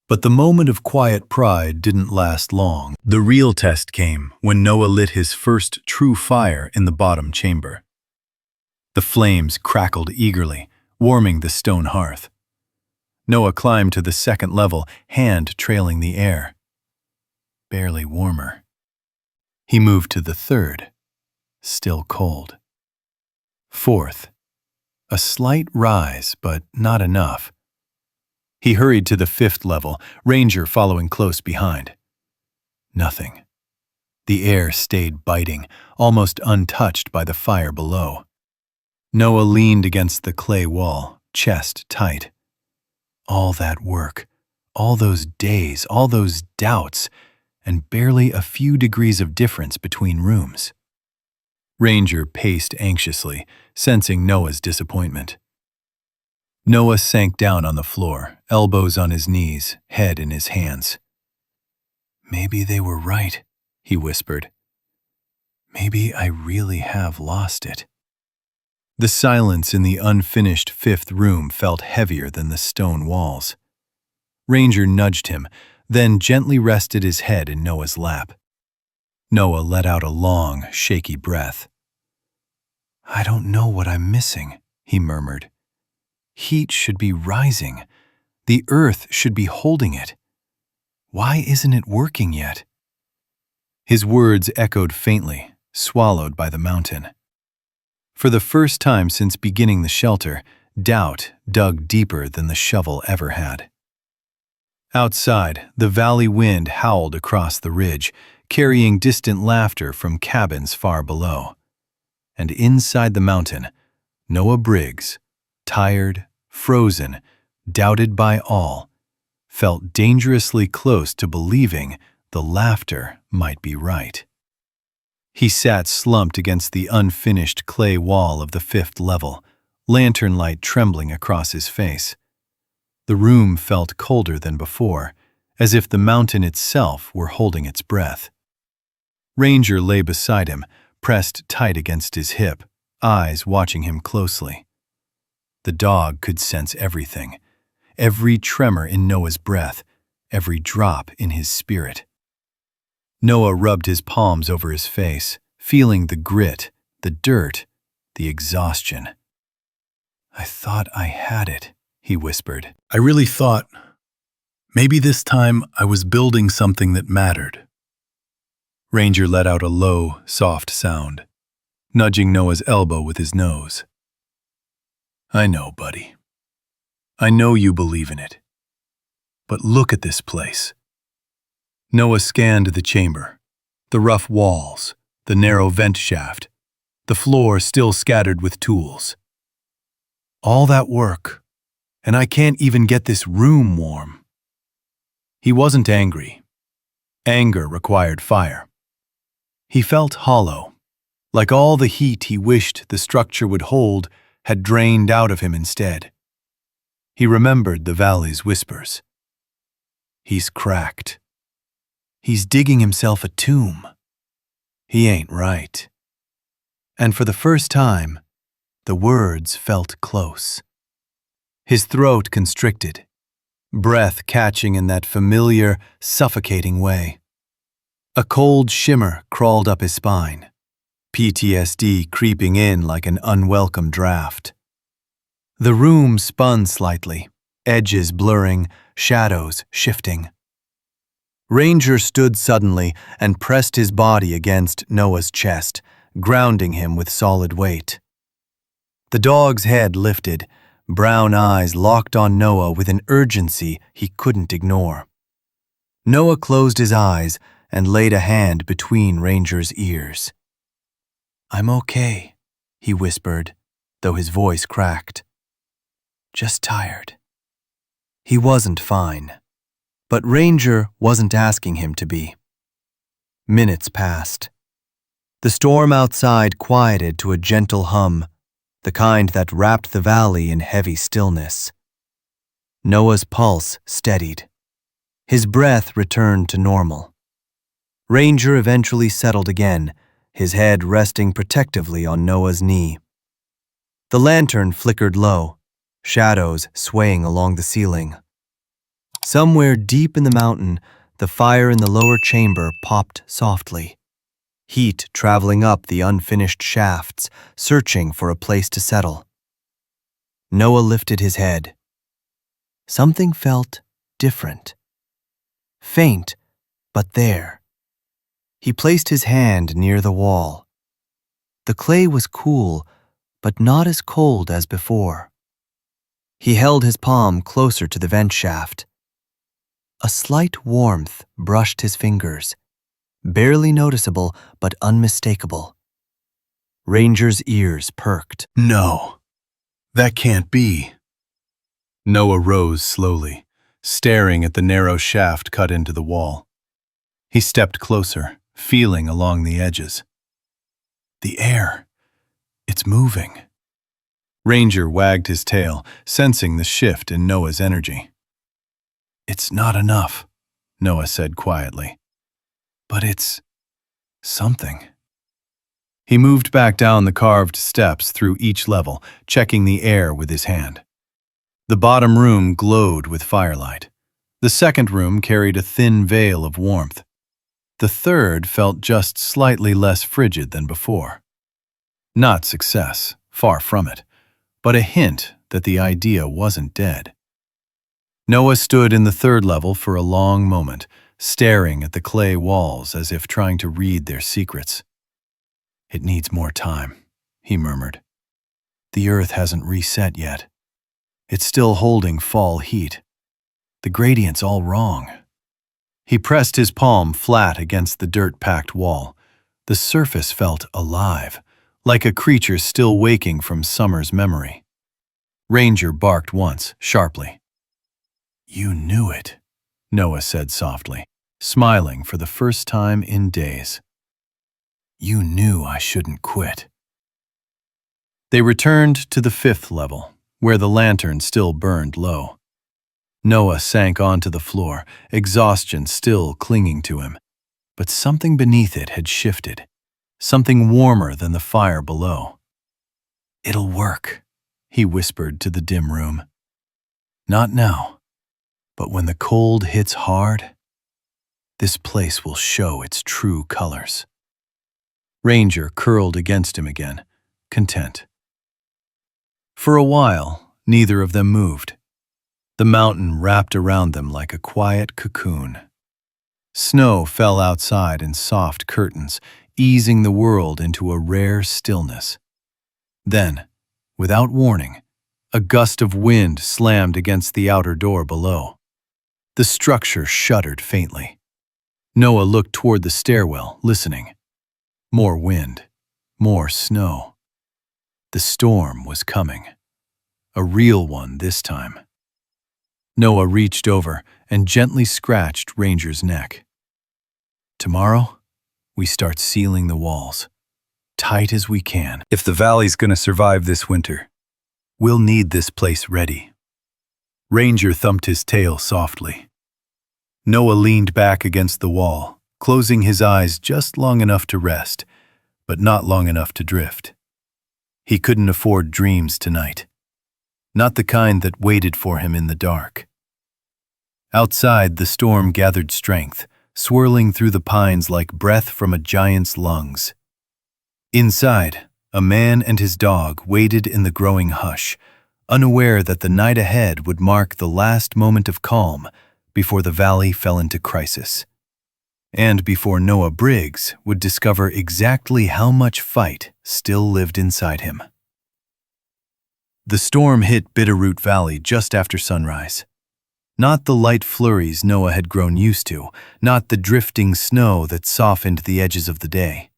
But the moment of quiet pride didn't last long. The real test came when Noah lit his first true fire in the bottom chamber. The flames crackled eagerly, warming the stone hearth. Noah climbed to the second level, hand trailing the air. Barely warmer. He moved to the third, still cold. Fourth, a slight rise, but not enough. He hurried to the fifth level, Ranger following close behind. Nothing. The air stayed biting, almost untouched by the fire below. Noah leaned against the clay wall, chest tight. All that work, all those days, all those doubts, and barely a few degrees of difference between rooms. Ranger paced anxiously, sensing Noah's disappointment. Noah sank down on the floor, elbows on his knees, head in his hands. "Maybe they were right," he whispered. "Maybe I really have lost it." The silence in the unfinished fifth room felt heavier than the stone walls. Ranger nudged him, then gently rested his head in Noah's lap. Noah let out a long, shaky breath. "I don't know what I'm missing," he murmured. "Heat should be rising. The earth should be holding it. Why isn't it working yet?" His words echoed faintly, swallowed by the mountain. For the first time since beginning the shelter, doubt dug deeper than the shovel ever had. Outside, the valley wind howled across the ridge, carrying distant laughter from cabins far below. And inside the mountain, Noah Briggs, tired, frozen, doubted by all, felt dangerously close to believing the laughter might be right. He sat slumped against the unfinished clay wall of the fifth level, lantern light trembling across his face. The room felt colder than before, as if the mountain itself were holding its breath. Ranger lay beside him, pressed tight against his hip, eyes watching him closely. The dog could sense everything, every tremor in Noah's breath, every drop in his spirit. Noah rubbed his palms over his face, feeling the grit, the dirt, the exhaustion. "I thought I had it," he whispered. "I really thought maybe this time I was building something that mattered." Ranger let out a low, soft sound, nudging Noah's elbow with his nose. "I know, buddy. I know you believe in it. But look at this place." Noah scanned the chamber, the rough walls, the narrow vent shaft, the floor still scattered with tools. "All that work, and I can't even get this room warm." He wasn't angry. Anger required fire. He felt hollow, like all the heat he wished the structure would hold had drained out of him instead. He remembered the valley's whispers. "He's cracked. He's digging himself a tomb. He ain't right." And for the first time, the words felt close. His throat constricted, breath catching in that familiar, suffocating way. A cold shimmer crawled up his spine, PTSD creeping in like an unwelcome draft. The room spun slightly, edges blurring, shadows shifting. Ranger stood suddenly and pressed his body against Noah's chest, grounding him with solid weight. The dog's head lifted, brown eyes locked on Noah with an urgency he couldn't ignore. Noah closed his eyes and laid a hand between Ranger's ears. "I'm okay," he whispered, though his voice cracked. "Just tired." He wasn't fine, but Ranger wasn't asking him to be. Minutes passed. The storm outside quieted to a gentle hum, the kind that wrapped the valley in heavy stillness. Noah's pulse steadied. His breath returned to normal. Ranger eventually settled again, his head resting protectively on Noah's knee. The lantern flickered low, shadows swaying along the ceiling. Somewhere deep in the mountain, the fire in the lower chamber popped softly, heat traveling up the unfinished shafts, searching for a place to settle. Noah lifted his head. Something felt different. Faint, but there. He placed his hand near the wall. The clay was cool, but not as cold as before. He held his palm closer to the vent shaft. A slight warmth brushed his fingers, barely noticeable but unmistakable. Ranger's ears perked. "No, that can't be." Noah rose slowly, staring at the narrow shaft cut into the wall. He stepped closer, feeling along the edges. "The air, it's moving." Ranger wagged his tail, sensing the shift in Noah's energy. "It's not enough," Noah said quietly. "But it's something." He moved back down the carved steps through each level, checking the air with his hand. The bottom room glowed with firelight. The second room carried a thin veil of warmth. The third felt just slightly less frigid than before. Not success, far from it, but a hint that the idea wasn't dead. Noah stood in the third level for a long moment, staring at the clay walls as if trying to read their secrets. "It needs more time," he murmured. "The earth hasn't reset yet. It's still holding fall heat. The gradient's all wrong." He pressed his palm flat against the dirt-packed wall. The surface felt alive, like a creature still waking from summer's memory. Ranger barked once, sharply. "You knew it," Noah said softly, smiling for the first time in days. "You knew I shouldn't quit." They returned to the fifth level, where the lantern still burned low. Noah sank onto the floor, exhaustion still clinging to him. But something beneath it had shifted, something warmer than the fire below. "It'll work," he whispered to the dim room. "Not now, but when the cold hits hard, this place will show its true colors." Ranger curled against him again, content. For a while, neither of them moved. The mountain wrapped around them like a quiet cocoon. Snow fell outside in soft curtains, easing the world into a rare stillness. Then, without warning, a gust of wind slammed against the outer door below. The structure shuddered faintly. Noah looked toward the stairwell, listening. More wind, more snow. The storm was coming. A real one this time. Noah reached over and gently scratched Ranger's neck. Tomorrow, we start sealing the walls, tight as we can. If the valley's gonna survive this winter, we'll need this place ready. Ranger thumped his tail softly. Noah leaned back against the wall, closing his eyes just long enough to rest, but not long enough to drift. He couldn't afford dreams tonight. Not the kind that waited for him in the dark. Outside, the storm gathered strength, swirling through the pines like breath from a giant's lungs. Inside, a man and his dog waited in the growing hush, unaware that the night ahead would mark the last moment of calm before the valley fell into crisis. And before Noah Briggs would discover exactly how much fight still lived inside him. The storm hit Bitterroot Valley just after sunrise. Not the light flurries Noah had grown used to, not the drifting snow that softened the edges of the day.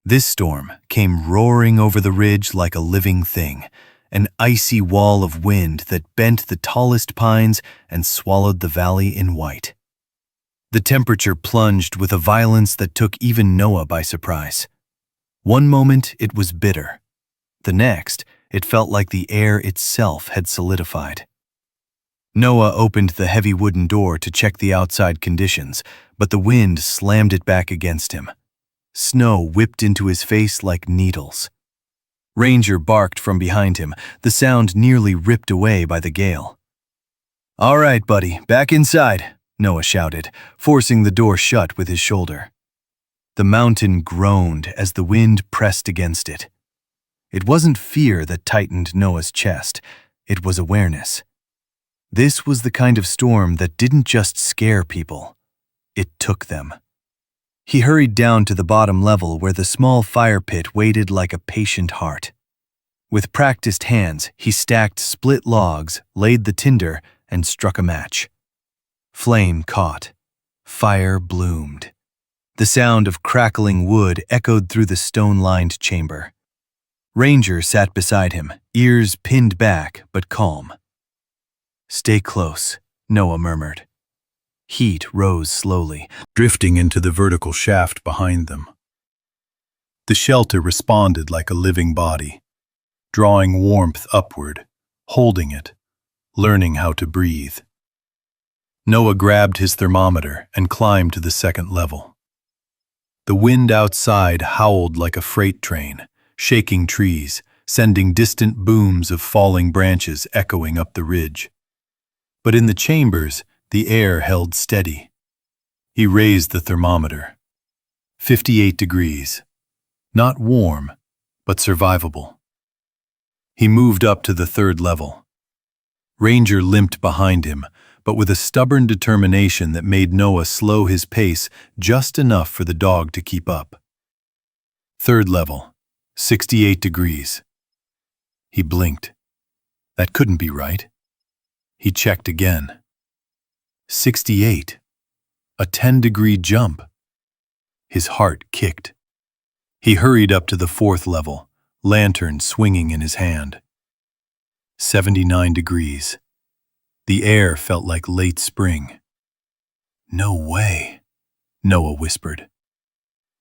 This storm came roaring over the ridge like a living thing, an icy wall of wind that bent the tallest pines and swallowed the valley in white. The temperature plunged with a violence that took even Noah by surprise. One moment it was bitter. The next, it felt like the air itself had solidified. Noah opened the heavy wooden door to check the outside conditions, but the wind slammed it back against him. Snow whipped into his face like needles. Ranger barked from behind him, the sound nearly ripped away by the gale. "All right, buddy, back inside," Noah shouted, forcing the door shut with his shoulder. The mountain groaned as the wind pressed against it. It wasn't fear that tightened Noah's chest, it was awareness. This was the kind of storm that didn't just scare people, it took them. He hurried down to the bottom level where the small fire pit waited like a patient heart. With practiced hands, he stacked split logs, laid the tinder, and struck a match. Flame caught. Fire bloomed. The sound of crackling wood echoed through the stone-lined chamber. Ranger sat beside him, ears pinned back but calm. "Stay close," Noah murmured. Heat rose slowly, drifting into the vertical shaft behind them. The shelter responded like a living body, drawing warmth upward, holding it, learning how to breathe. Noah grabbed his thermometer and climbed to the second level. The wind outside howled like a freight train, shaking trees, sending distant booms of falling branches echoing up the ridge. But in the chambers, the air held steady. He raised the thermometer. 58 degrees. Not warm, but survivable. He moved up to the third level. Ranger limped behind him, but with a stubborn determination that made Noah slow his pace just enough for the dog to keep up. Third level, 68 degrees. He blinked. That couldn't be right. He checked again. 68. A 10-degree jump. His heart kicked. He hurried up to the fourth level, lantern swinging in his hand. 79 degrees. The air felt like late spring. "No way," Noah whispered.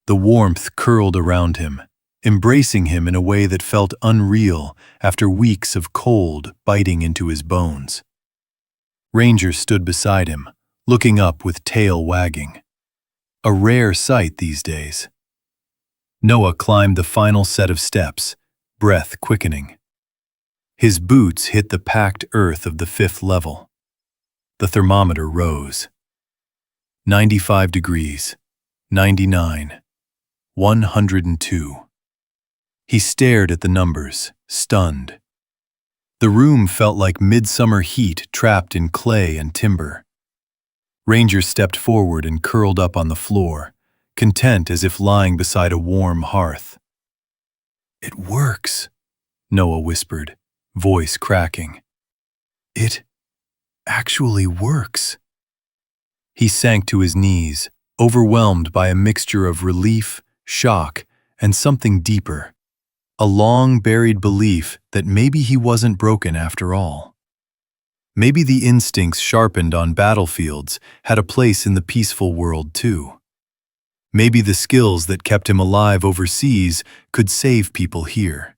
The warmth curled around him, embracing him in a way that felt unreal after weeks of cold biting into his bones. Ranger stood beside him, looking up with tail wagging. A rare sight these days. Noah climbed the final set of steps, breath quickening. His boots hit the packed earth of the fifth level. The thermometer rose. 95 degrees, 99, 102. He stared at the numbers, stunned. The room felt like midsummer heat trapped in clay and timber. Ranger stepped forward and curled up on the floor, content as if lying beside a warm hearth. "It works," Noah whispered, voice cracking. "It actually works." He sank to his knees, overwhelmed by a mixture of relief, shock, and something deeper. A long-buried belief that maybe he wasn't broken after all. Maybe the instincts sharpened on battlefields had a place in the peaceful world too. Maybe the skills that kept him alive overseas could save people here.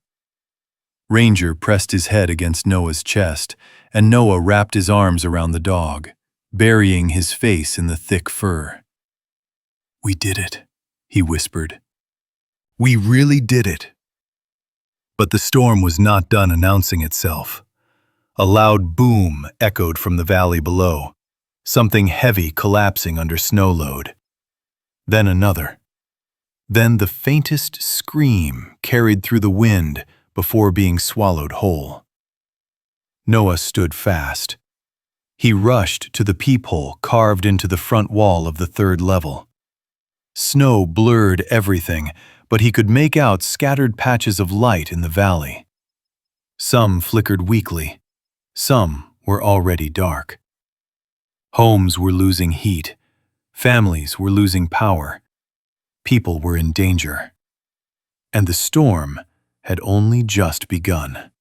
Ranger pressed his head against Noah's chest, and Noah wrapped his arms around the dog, burying his face in the thick fur. "We did it," he whispered. "We really did it." But the storm was not done announcing itself. A loud boom echoed from the valley below, something heavy collapsing under snow load. Then another. Then the faintest scream carried through the wind before being swallowed whole. Noah stood fast. He rushed to the peephole carved into the front wall of the third level. Snow blurred everything, but he could make out scattered patches of light in the valley. Some flickered weakly. Some were already dark. Homes were losing heat. Families were losing power. People were in danger. And the storm had only just begun.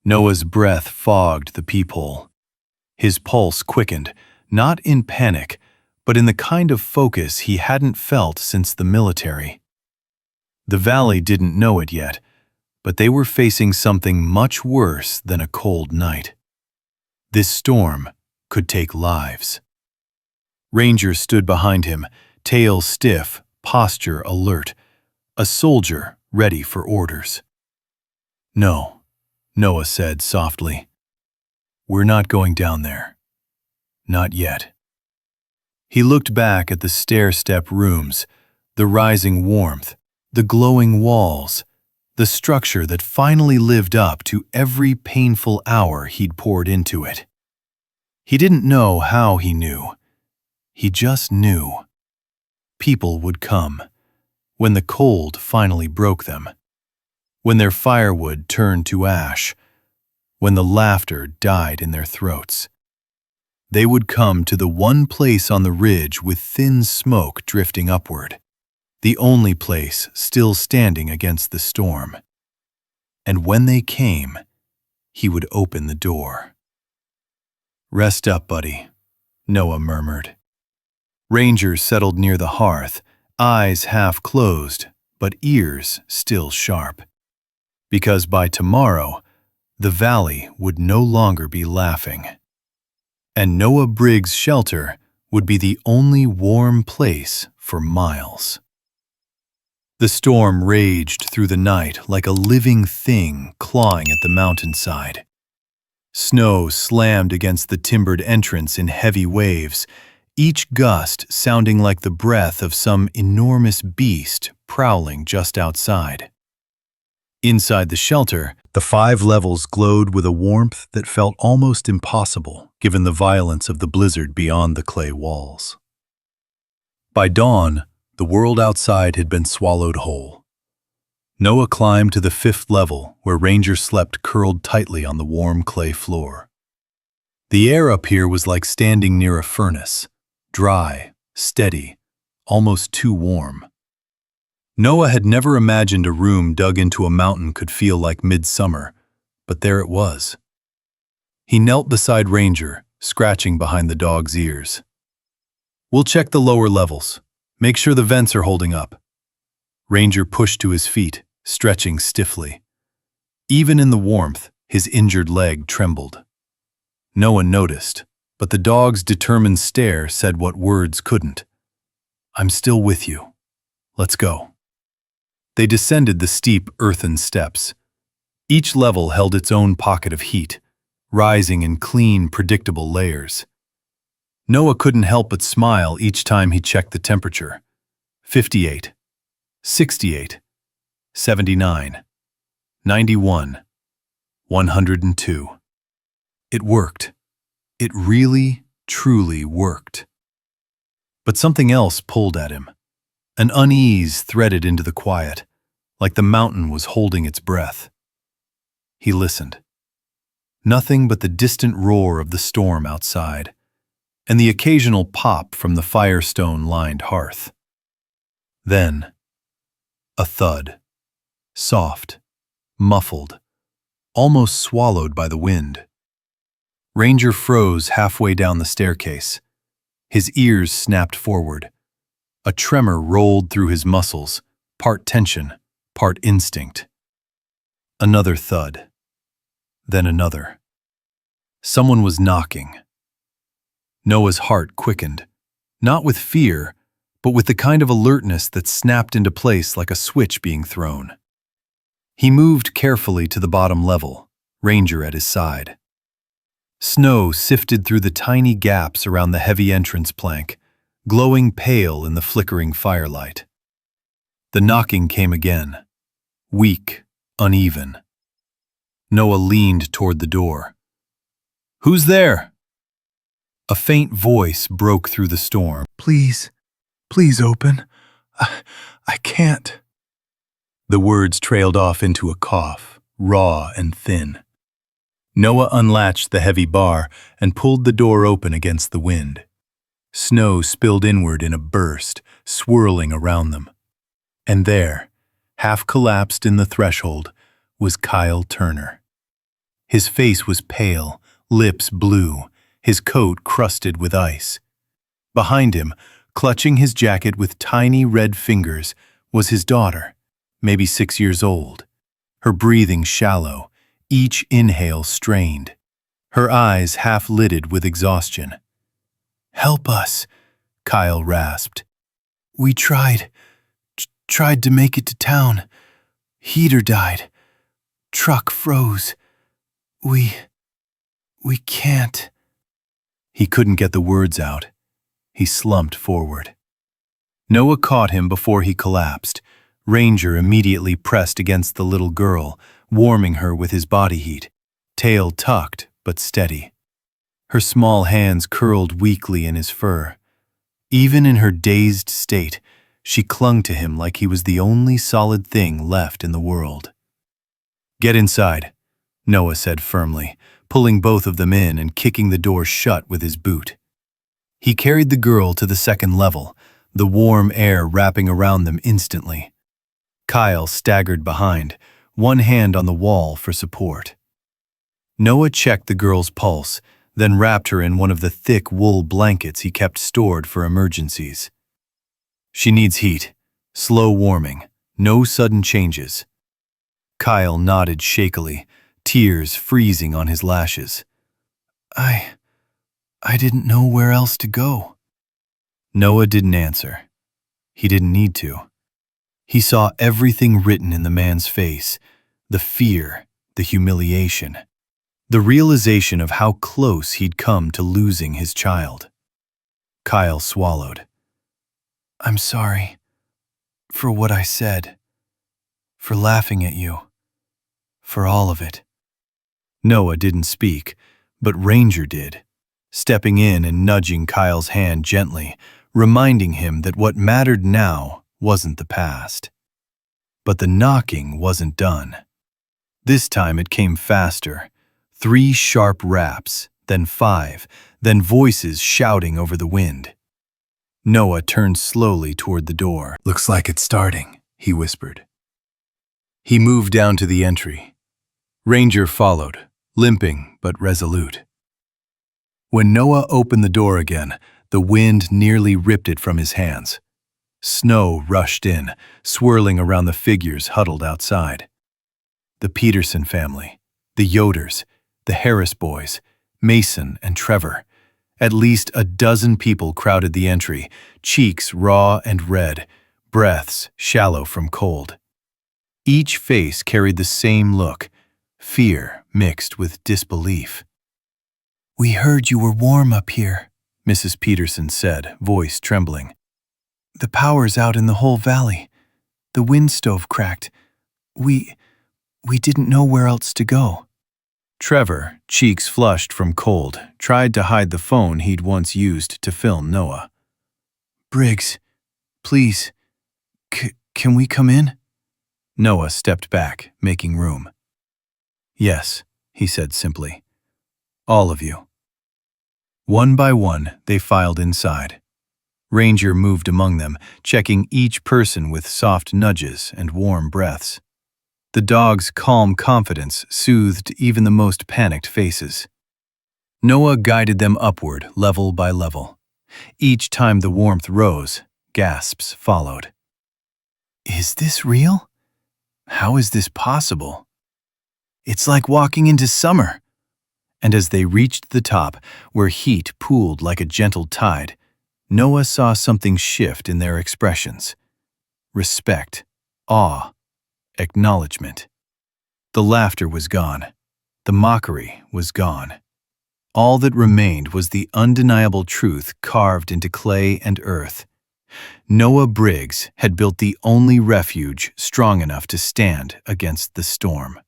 Noah's breath fogged the peephole. His pulse quickened, not in panic, but in the kind of focus he hadn't felt since the military. The valley didn't know it yet, but they were facing something much worse than a cold night. This storm could take lives. Ranger stood behind him, tail stiff, posture alert, a soldier ready for orders. "No," Noah said softly. "We're not going down there. Not yet." He looked back at the stair-step rooms, the rising warmth, the glowing walls, the structure that finally lived up to every painful hour he'd poured into it. He didn't know how he knew. He just knew. People would come, when the cold finally broke them, when their firewood turned to ash, when the laughter died in their throats. They would come to the one place on the ridge with thin smoke drifting upward, the only place still standing against the storm. And when they came, he would open the door. "Rest up, buddy," Noah murmured. Ranger settled near the hearth, eyes half closed, but ears still sharp. Because by tomorrow, the valley would no longer be laughing. And Noah Briggs' shelter would be the only warm place for miles. The storm raged through the night like a living thing clawing at the mountainside. Snow slammed against the timbered entrance in heavy waves, each gust sounding like the breath of some enormous beast prowling just outside. Inside the shelter, the 5 levels glowed with a warmth that felt almost impossible given the violence of the blizzard beyond the clay walls. By dawn, the world outside had been swallowed whole. Noah climbed to the 5th level, where Ranger slept curled tightly on the warm clay floor. The air up here was like standing near a furnace, dry, steady, almost too warm. Noah had never imagined a room dug into a mountain could feel like midsummer, but there it was. He knelt beside Ranger, scratching behind the dog's ears. "We'll check the lower levels. Make sure the vents are holding up." Ranger pushed to his feet, stretching stiffly. Even in the warmth, his injured leg trembled. Noah noticed, but the dog's determined stare said what words couldn't. "I'm still with you. Let's go." They descended the steep earthen steps. Each level held its own pocket of heat, rising in clean, predictable layers. Noah couldn't help but smile each time he checked the temperature. 58. 68, 79, 91, 102. It worked. It really, truly worked. But something else pulled at him. An unease threaded into the quiet, like the mountain was holding its breath. He listened. Nothing but the distant roar of the storm outside, and the occasional pop from the firestone-lined hearth. Then, a thud. Soft, muffled, almost swallowed by the wind. Ranger froze halfway down the staircase. His ears snapped forward. A tremor rolled through his muscles, part tension, part instinct. Another thud. Then another. Someone was knocking. Noah's heart quickened, not with fear, but with the kind of alertness that snapped into place like a switch being thrown. He moved carefully to the bottom level, Ranger at his side. Snow sifted through the tiny gaps around the heavy entrance plank, glowing pale in the flickering firelight. The knocking came again, weak, uneven. Noah leaned toward the door. "Who's there?" A faint voice broke through the storm. Please open. I can't." The words trailed off into a cough, raw and thin. Noah unlatched the heavy bar and pulled the door open against the wind. Snow spilled inward in a burst, swirling around them. And there, half collapsed in the threshold, was Kyle Turner. His face was pale, lips blue, his coat crusted with ice. Behind him, clutching his jacket with tiny red fingers, was his daughter, maybe 6 years old. Her breathing shallow, each inhale strained. Her eyes half-lidded with exhaustion. "Help us," Kyle rasped. "We tried to make it to town. Heater died. Truck froze. We can't." He couldn't get the words out. He slumped forward. Noah caught him before he collapsed. Ranger immediately pressed against the little girl, warming her with his body heat, tail tucked but steady. Her small hands curled weakly in his fur. Even in her dazed state, she clung to him like he was the only solid thing left in the world. "Get inside," Noah said firmly, pulling both of them in and kicking the door shut with his boot. He carried the girl to the second level, the warm air wrapping around them instantly. Kyle staggered behind, one hand on the wall for support. Noah checked the girl's pulse, then wrapped her in one of the thick wool blankets he kept stored for emergencies. "She needs heat, slow warming, no sudden changes." Kyle nodded shakily, tears freezing on his lashes. I didn't know where else to go." Noah didn't answer. He didn't need to. He saw everything written in the man's face, the fear, the humiliation, the realization of how close he'd come to losing his child. Kyle swallowed. "I'm sorry for what I said, for laughing at you, for all of it." Noah didn't speak, but Ranger did, stepping in and nudging Kyle's hand gently, reminding him that what mattered now wasn't the past. But the knocking wasn't done. This time it came faster. 3 sharp raps, then 5, then voices shouting over the wind. Noah turned slowly toward the door. "Looks like it's starting," he whispered. He moved down to the entry. Ranger followed, limping but resolute. When Noah opened the door again, the wind nearly ripped it from his hands. Snow rushed in, swirling around the figures huddled outside. The Peterson family, the Yoders, the Harris boys, Mason and Trevor. At least a dozen people crowded the entry, cheeks raw and red, breaths shallow from cold. Each face carried the same look, fear mixed with disbelief. "We heard you were warm up here," Mrs. Peterson said, voice trembling. "The power's out in the whole valley. The wind stove cracked. We didn't know where else to go. Trevor, cheeks flushed from cold, tried to hide the phone he'd once used to film Noah. Briggs, please, can we come in? Noah stepped back, making room. Yes, he said simply. All of you. One by one, they filed inside. Ranger moved among them, checking each person with soft nudges and warm breaths. The dog's calm confidence soothed even the most panicked faces. Noah guided them upward, level by level. Each time the warmth rose, gasps followed. Is this real? How is this possible? It's like walking into summer. And as they reached the top, where heat pooled like a gentle tide, Noah saw something shift in their expressions. Respect, awe, acknowledgement. The laughter was gone. The mockery was gone. All that remained was the undeniable truth carved into clay and earth. Noah Briggs had built the only refuge strong enough to stand against the storm.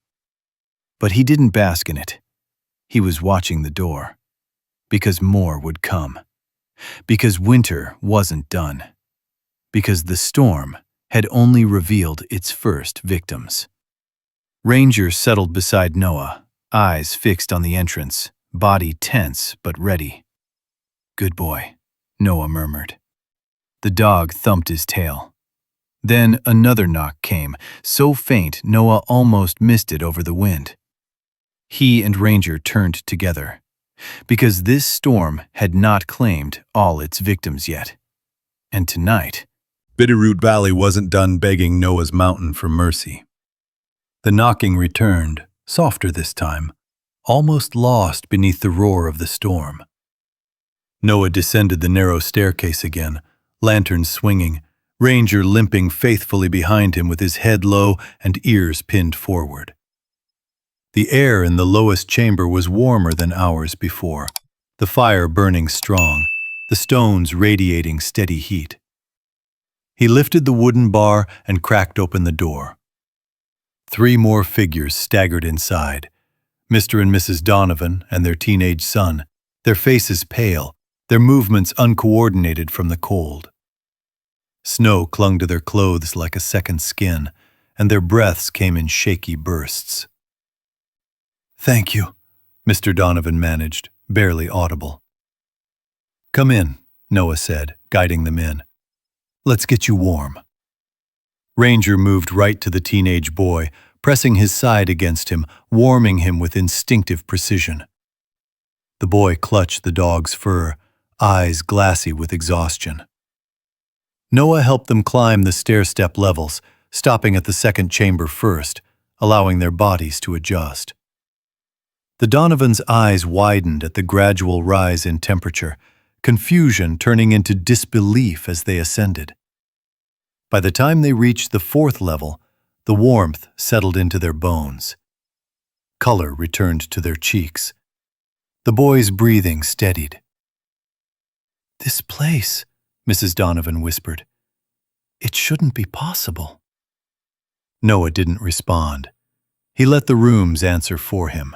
But he didn't bask in it. He was watching the door. Because more would come. Because winter wasn't done. Because the storm had only revealed its first victims. Ranger settled beside Noah, eyes fixed on the entrance, body tense but ready. Good boy, Noah murmured. The dog thumped his tail. Then another knock came, so faint Noah almost missed it over the wind. He and Ranger turned together, because this storm had not claimed all its victims yet. And tonight, Bitterroot Valley wasn't done begging Noah's mountain for mercy. The knocking returned, softer this time, almost lost beneath the roar of the storm. Noah descended the narrow staircase again, lantern swinging, Ranger limping faithfully behind him with his head low and ears pinned forward. The air in the lowest chamber was warmer than hours before, the fire burning strong, the stones radiating steady heat. He lifted the wooden bar and cracked open the door. 3 more figures staggered inside, Mr. and Mrs. Donovan and their teenage son, their faces pale, their movements uncoordinated from the cold. Snow clung to their clothes like a second skin, and their breaths came in shaky bursts. "Thank you," Mr. Donovan managed, barely audible. "Come in," Noah said, guiding them in. "Let's get you warm." Ranger moved right to the teenage boy, pressing his side against him, warming him with instinctive precision. The boy clutched the dog's fur, eyes glassy with exhaustion. Noah helped them climb the stair-step levels, stopping at the second chamber first, allowing their bodies to adjust. The Donovans' eyes widened at the gradual rise in temperature, confusion turning into disbelief as they ascended. By the time they reached the 4th level, the warmth settled into their bones. Color returned to their cheeks. The boy's breathing steadied. "This place," Mrs. Donovan whispered. "It shouldn't be possible." Noah didn't respond. He let the rooms answer for him.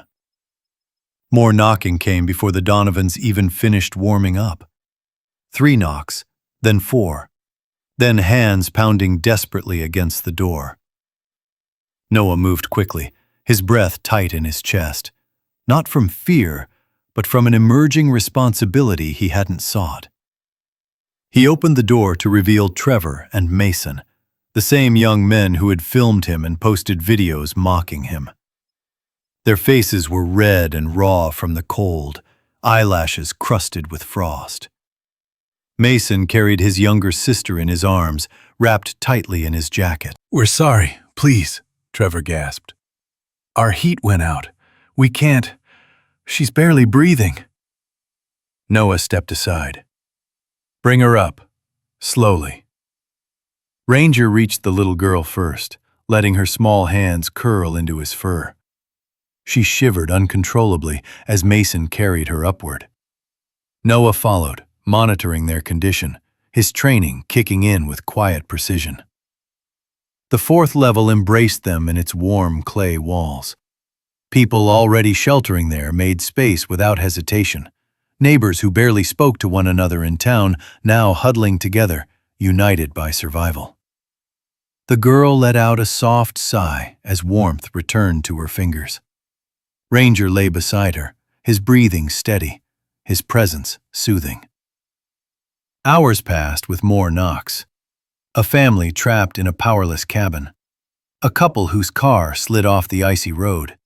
More knocking came before the Donovans even finished warming up. 3 knocks, then 4, then hands pounding desperately against the door. Noah moved quickly, his breath tight in his chest, not from fear, but from an emerging responsibility he hadn't sought. He opened the door to reveal Trevor and Mason, the same young men who had filmed him and posted videos mocking him. Their faces were red and raw from the cold, eyelashes crusted with frost. Mason carried his younger sister in his arms, wrapped tightly in his jacket. We're sorry, please, Trevor gasped. Our heat went out. We can't. She's barely breathing. Noah stepped aside. Bring her up, slowly. Ranger reached the little girl first, letting her small hands curl into his fur. She shivered uncontrollably as Mason carried her upward. Noah followed, monitoring their condition, his training kicking in with quiet precision. The fourth level embraced them in its warm clay walls. People already sheltering there made space without hesitation. Neighbors who barely spoke to one another in town now huddling together, united by survival. The girl let out a soft sigh as warmth returned to her fingers. Ranger lay beside her, his breathing steady, his presence soothing. Hours passed with more knocks. A family trapped in a powerless cabin. A couple whose car slid off the icy road.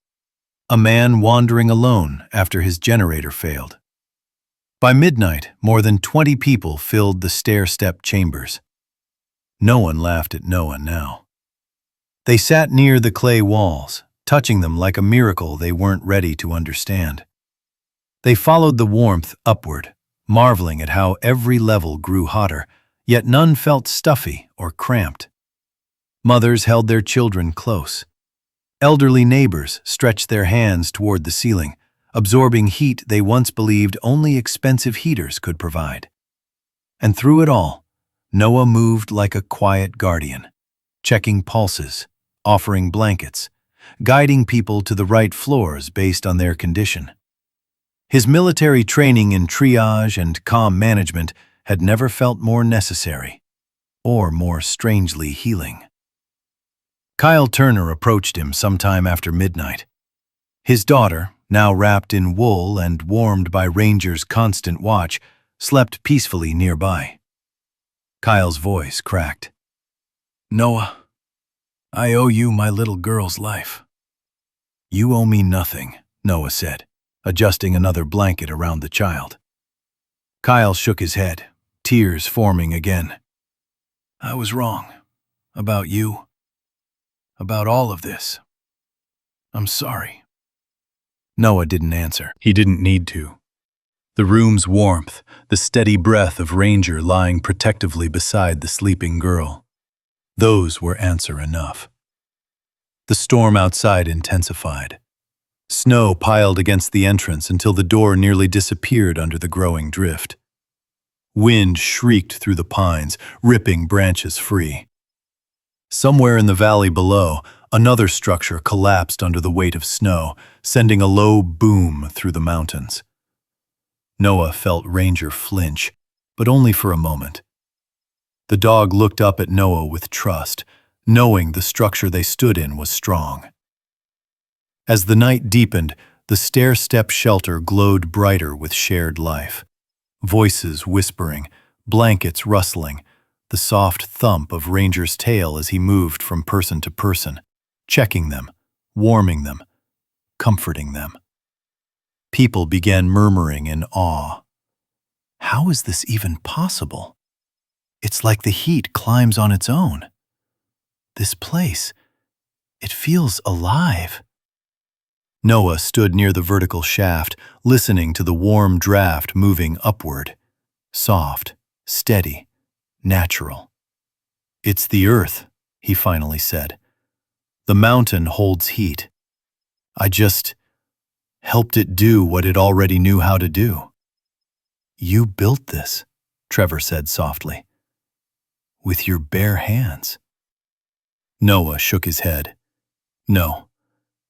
A man wandering alone after his generator failed. By midnight, more than 20 people filled the stair-step chambers. No one laughed at Noah now. They sat near the clay walls, touching them like a miracle they weren't ready to understand. They followed the warmth upward, marveling at how every level grew hotter, yet none felt stuffy or cramped. Mothers held their children close. Elderly neighbors stretched their hands toward the ceiling, absorbing heat they once believed only expensive heaters could provide. And through it all, Noah moved like a quiet guardian, checking pulses, offering blankets, guiding people to the right floors based on their condition. His military training in triage and calm management had never felt more necessary, or more strangely healing. Kyle Turner approached him sometime after midnight. His daughter, now wrapped in wool and warmed by Ranger's constant watch, slept peacefully nearby. Kyle's voice cracked. "Noah, I owe you my little girl's life." "You owe me nothing," Noah said, adjusting another blanket around the child. Kyle shook his head, tears forming again. "I was wrong. About you. About all of this. I'm sorry." Noah didn't answer. He didn't need to. The room's warmth, the steady breath of Ranger lying protectively beside the sleeping girl. Those were answer enough. The storm outside intensified. Snow piled against the entrance until the door nearly disappeared under the growing drift. Wind shrieked through the pines, ripping branches free. Somewhere in the valley below, another structure collapsed under the weight of snow, sending a low boom through the mountains. Noah felt Ranger flinch, but only for a moment. The dog looked up at Noah with trust, knowing the structure they stood in was strong. As the night deepened, the stair-step shelter glowed brighter with shared life. Voices whispering, blankets rustling, the soft thump of Ranger's tail as he moved from person to person, checking them, warming them, comforting them. People began murmuring in awe. How is this even possible? It's like the heat climbs on its own. This place, it feels alive. Noah stood near the vertical shaft, listening to the warm draft moving upward. Soft, steady, natural. "It's the earth," he finally said. "The mountain holds heat. I just helped it do what it already knew how to do." "You built this," Trevor said softly. "With your bare hands." Noah shook his head. "No.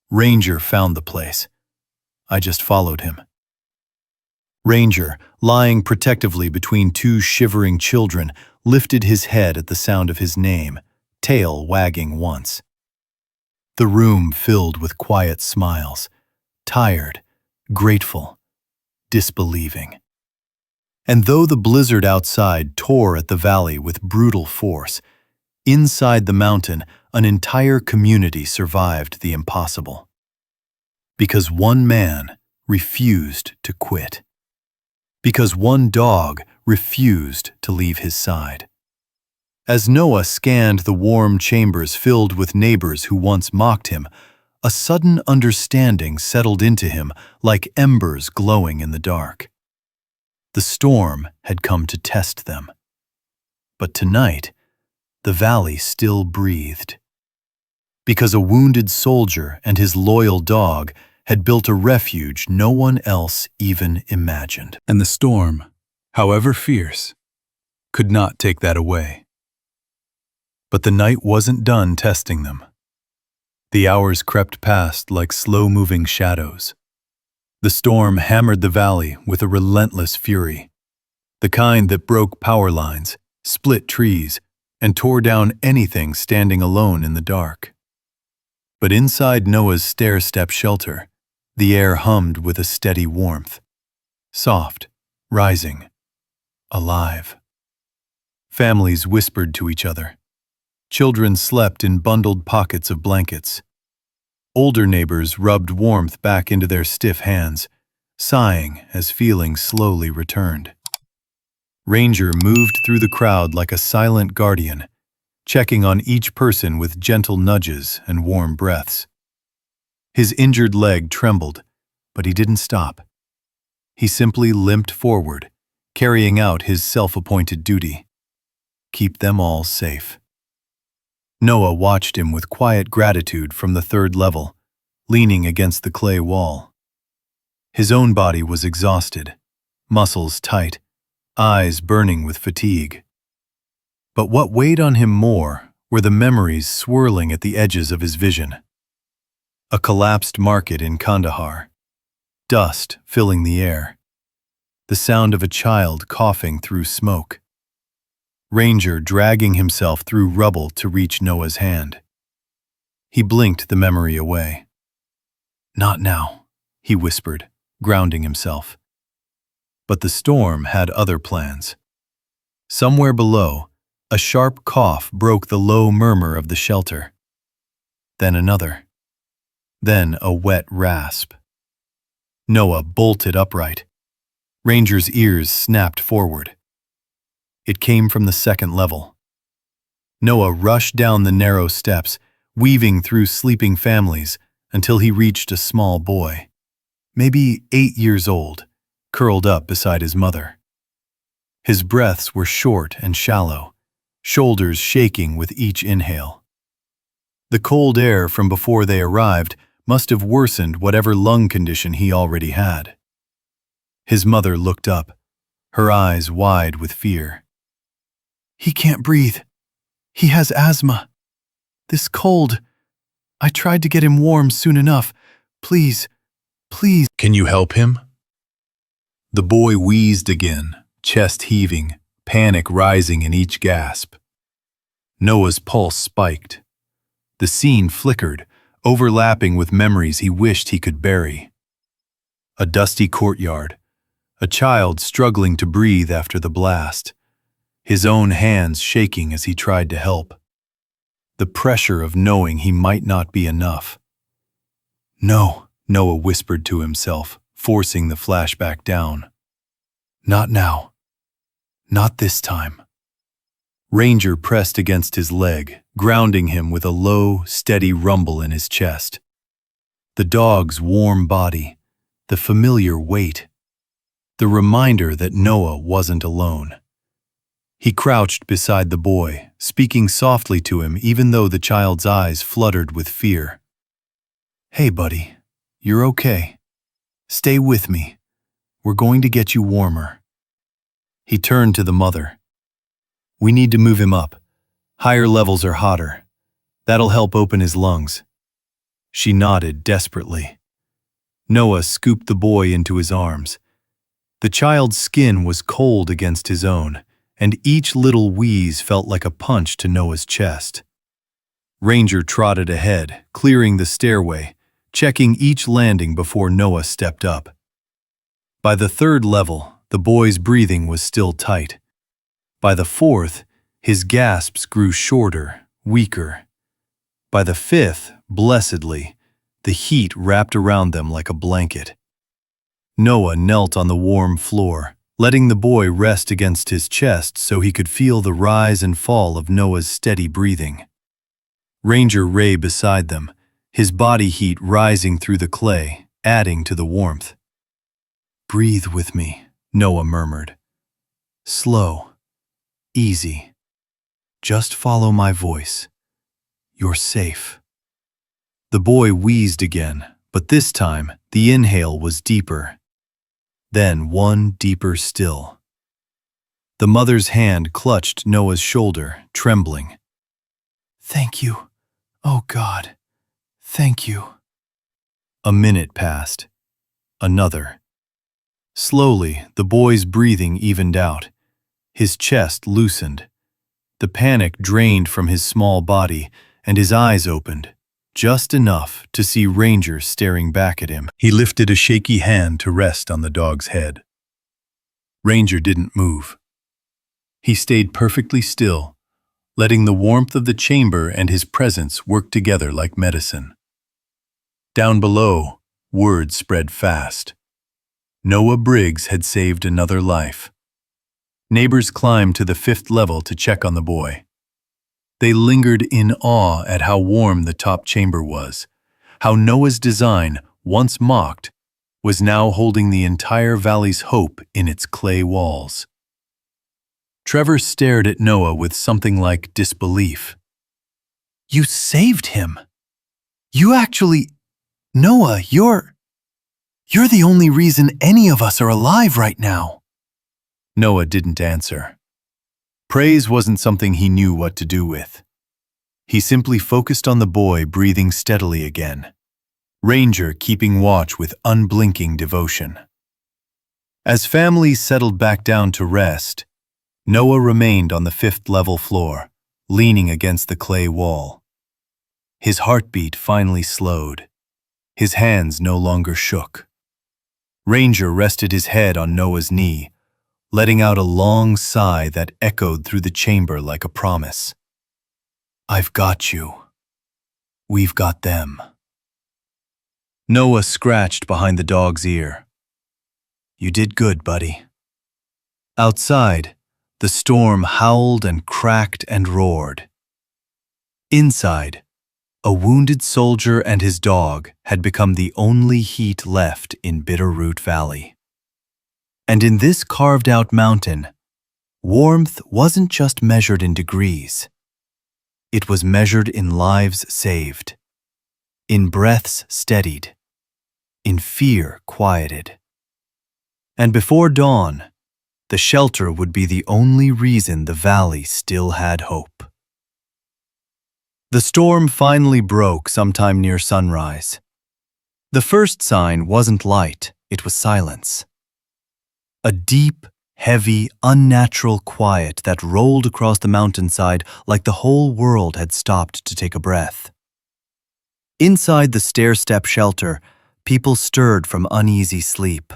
Ranger found the place. I just followed him." Ranger, lying protectively between two shivering children, lifted his head at the sound of his name, tail wagging once. The room filled with quiet smiles, tired, grateful, disbelieving. And though the blizzard outside tore at the valley with brutal force, inside the mountain, an entire community survived the impossible. Because one man refused to quit. Because one dog refused to leave his side. As Noah scanned the warm chambers filled with neighbors who once mocked him, a sudden understanding settled into him like embers glowing in the dark. The storm had come to test them. But tonight, the valley still breathed. Because a wounded soldier and his loyal dog had built a refuge no one else even imagined. And the storm, however fierce, could not take that away. But the night wasn't done testing them. The hours crept past like slow-moving shadows. The storm hammered the valley with a relentless fury, the kind that broke power lines, split trees, and tore down anything standing alone in the dark. But inside Noah's stair-step shelter, the air hummed with a steady warmth. Soft, rising, alive. Families whispered to each other. Children slept in bundled pockets of blankets. Older neighbors rubbed warmth back into their stiff hands, sighing as feeling slowly returned. Ranger moved through the crowd like a silent guardian, checking on each person with gentle nudges and warm breaths. His injured leg trembled, but he didn't stop. He simply limped forward, carrying out his self-appointed duty. Keep them all safe. Noah watched him with quiet gratitude from the third level, leaning against the clay wall. His own body was exhausted, muscles tight, eyes burning with fatigue. But what weighed on him more were the memories swirling at the edges of his vision. A collapsed market in Kandahar, dust filling the air, the sound of a child coughing through smoke. Ranger dragging himself through rubble to reach Noah's hand. He blinked the memory away. "Not now," he whispered, grounding himself. But the storm had other plans. Somewhere below, a sharp cough broke the low murmur of the shelter. Then another. Then a wet rasp. Noah bolted upright. Ranger's ears snapped forward. It came from the second level. Noah rushed down the narrow steps, weaving through sleeping families until he reached a small boy, maybe 8 years old, curled up beside his mother. His breaths were short and shallow, shoulders shaking with each inhale. The cold air from before they arrived must have worsened whatever lung condition he already had. His mother looked up, her eyes wide with fear. "He can't breathe. He has asthma. This cold. I tried to get him warm soon enough. Please, please." Can you help him? The boy wheezed again, chest heaving, panic rising in each gasp. Noah's pulse spiked. The scene flickered, overlapping with memories he wished he could bury. A dusty courtyard, a child struggling to breathe after the blast, his own hands shaking as he tried to help. The pressure of knowing he might not be enough. "No," Noah whispered to himself, forcing the flashback down. "Not now. Not this time." Ranger pressed against his leg, grounding him with a low, steady rumble in his chest. The dog's warm body, the familiar weight, the reminder that Noah wasn't alone. He crouched beside the boy, speaking softly to him even though the child's eyes fluttered with fear. "Hey, buddy, you're okay. Stay with me. We're going to get you warmer." He turned to the mother. "We need to move him up. Higher levels are hotter. That'll help open his lungs." She nodded desperately. Noah scooped the boy into his arms. The child's skin was cold against his own, and each little wheeze felt like a punch to Noah's chest. Ranger trotted ahead, clearing the stairway, checking each landing before Noah stepped up. By the third level, the boy's breathing was still tight. By the fourth, his gasps grew shorter, weaker. By the fifth, blessedly, the heat wrapped around them like a blanket. Noah knelt on the warm floor, letting the boy rest against his chest so he could feel the rise and fall of Noah's steady breathing. Ranger lay beside them, his body heat rising through the clay, adding to the warmth. "Breathe with me," Noah murmured. "Slow, easy. Just follow my voice. You're safe." The boy wheezed again, but this time the inhale was deeper. Then one deeper still. The mother's hand clutched Noah's shoulder, trembling. Thank you. Oh God, thank you. A minute passed. Another. Slowly, the boy's breathing evened out. His chest loosened. The panic drained from his small body, and his eyes opened, just enough to see Ranger staring back at him. He lifted a shaky hand to rest on the dog's head. Ranger didn't move. He stayed perfectly still, letting the warmth of the chamber and his presence work together like medicine. Down below, word spread fast. Noah Briggs had saved another life. Neighbors climbed to the 5th level to check on the boy. They lingered in awe at how warm the top chamber was, how Noah's design, once mocked, was now holding the entire valley's hope in its clay walls. Trevor stared at Noah with something like disbelief. You saved him. You actually... Noah, you're the only reason any of us are alive right now. Noah didn't answer. Praise wasn't something he knew what to do with. He simply focused on the boy breathing steadily again, Ranger keeping watch with unblinking devotion. As families settled back down to rest, Noah remained on the 5th level floor, leaning against the clay wall. His heartbeat finally slowed. His hands no longer shook. Ranger rested his head on Noah's knee, letting out a long sigh that echoed through the chamber like a promise. I've got you. We've got them. Noah scratched behind the dog's ear. You did good, buddy. Outside, the storm howled and cracked and roared. Inside, a wounded soldier and his dog had become the only heat left in Bitterroot Valley. And in this carved-out mountain, warmth wasn't just measured in degrees. It was measured in lives saved, in breaths steadied, in fear quieted. And before dawn, the shelter would be the only reason the valley still had hope. The storm finally broke sometime near sunrise. The first sign wasn't light, it was silence. A deep, heavy, unnatural quiet that rolled across the mountainside like the whole world had stopped to take a breath. Inside the Stair-Step shelter, people stirred from uneasy sleep.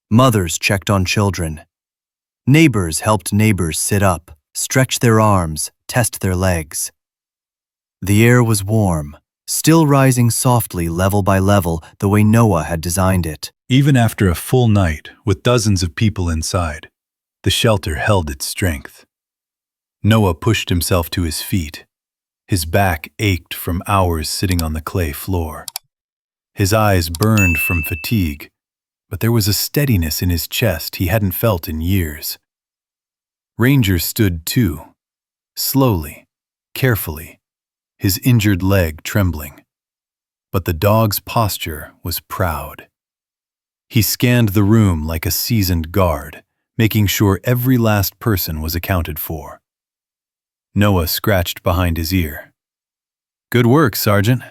Mothers checked on children. Neighbors helped neighbors sit up, stretch their arms, test their legs. The air was warm, still rising softly level by level the way Noah had designed it. Even after a full night with dozens of people inside, the shelter held its strength. Noah pushed himself to his feet. His back ached from hours sitting on the clay floor. His eyes burned from fatigue, but there was a steadiness in his chest he hadn't felt in years. Ranger stood too, slowly, carefully, his injured leg trembling. But the dog's posture was proud. He scanned the room like a seasoned guard, making sure every last person was accounted for. Noah scratched behind his ear. Good work, Sergeant.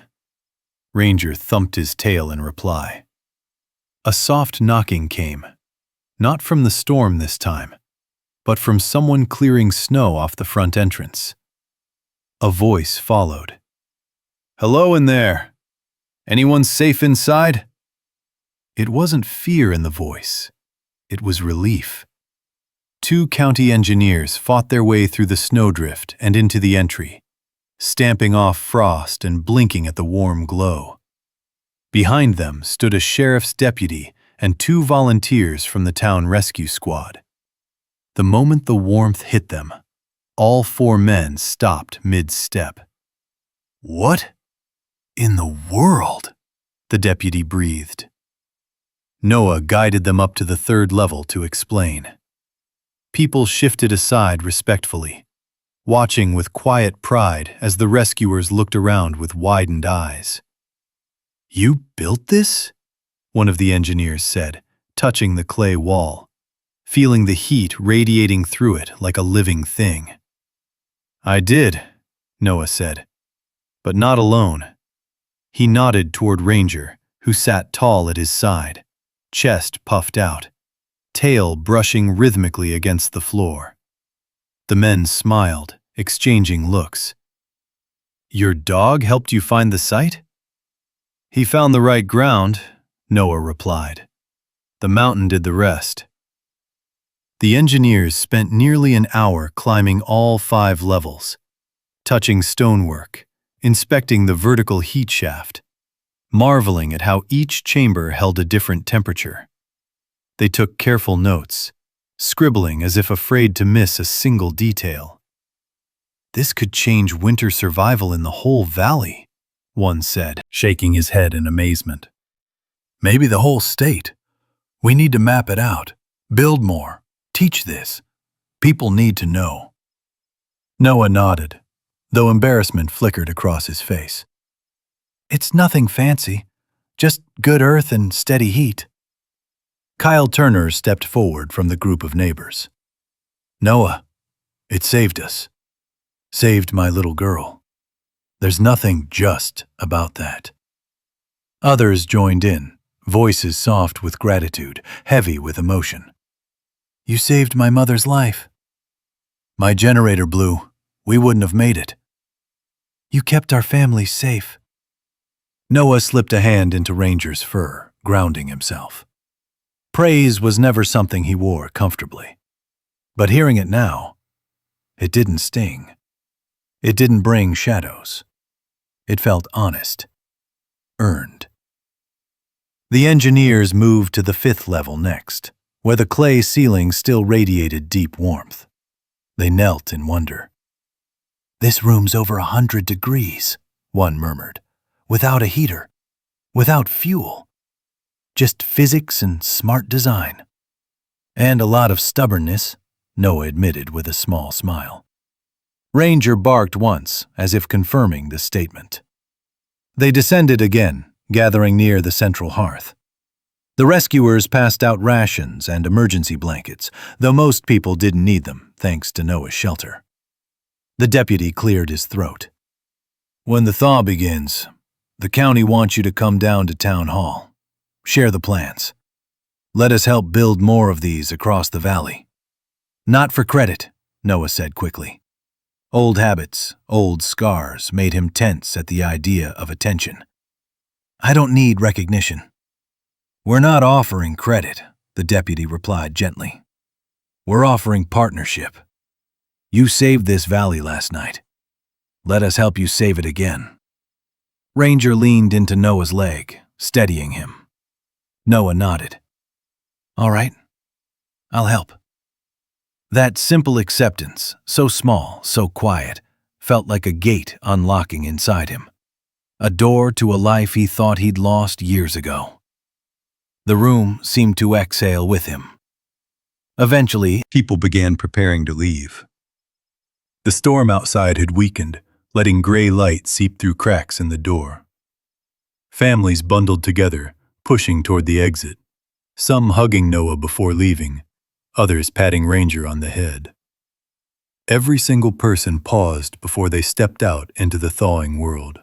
Ranger thumped his tail in reply. A soft knocking came, not from the storm this time, but from someone clearing snow off the front entrance. A voice followed. Hello in there. Anyone safe inside? It wasn't fear in the voice. It was relief. 2 county engineers fought their way through the snowdrift and into the entry, stamping off frost and blinking at the warm glow. Behind them stood a sheriff's deputy and 2 volunteers from the town rescue squad. The moment the warmth hit them, all 4 men stopped mid-step. What in the world? The deputy breathed. Noah guided them up to the 3rd level to explain. People shifted aside respectfully, watching with quiet pride as the rescuers looked around with widened eyes. You built this? One of the engineers said, touching the clay wall, feeling the heat radiating through it like a living thing. I did, Noah said. But not alone. He nodded toward Ranger, who sat tall at his side, chest puffed out, tail brushing rhythmically against the floor. The men smiled, exchanging looks. "Your dog helped you find the site?" "He found the right ground," Noah replied. "The mountain did the rest." The engineers spent nearly an hour climbing all 5 levels, touching stonework, inspecting the vertical heat shaft, marveling at how each chamber held a different temperature. They took careful notes, scribbling as if afraid to miss a single detail. "This could change winter survival in the whole valley," one said, shaking his head in amazement. Maybe the whole state. We need to map it out, build more, teach this. People need to know. Noah nodded, though embarrassment flickered across his face. "It's nothing fancy, just good earth and steady heat." Kyle Turner stepped forward from the group of neighbors. "Noah, it saved us. Saved my little girl. There's nothing just about that." Others joined in, voices soft with gratitude, heavy with emotion. "You saved my mother's life." "My generator blew. We wouldn't have made it." "You kept our family safe." Noah slipped a hand into Ranger's fur, grounding himself. Praise was never something he wore comfortably. But hearing it now, it didn't sting. It didn't bring shadows. It felt honest, earned. The engineers moved to the 5th level next, where the clay ceiling still radiated deep warmth. They knelt in wonder. "This room's over 100 degrees, one murmured, "without a heater, without fuel. Just physics and smart design." "And a lot of stubbornness," Noah admitted with a small smile. Ranger barked once, as if confirming the statement. They descended again, gathering near the central hearth. The rescuers passed out rations and emergency blankets, though most people didn't need them, thanks to Noah's shelter. The deputy cleared his throat. "When the thaw begins, the county wants you to come down to town hall. Share the plans. Let us help build more of these across the valley." "Not for credit," Noah said quickly. Old habits, old scars made him tense at the idea of attention. "I don't need recognition." "We're not offering credit," the deputy replied gently. "We're offering partnership. You saved this valley last night. Let us help you save it again." Ranger leaned into Noah's leg, steadying him. Noah nodded. "All right, I'll help." That simple acceptance, so small, so quiet, felt like a gate unlocking inside him. A door to a life he thought he'd lost years ago. The room seemed to exhale with him. Eventually, People began preparing to leave. The storm outside had weakened, letting gray light seep through cracks in the door. Families bundled together, pushing toward the exit, some hugging Noah before leaving, others patting Ranger on the head. Every single person paused before they stepped out into the thawing world.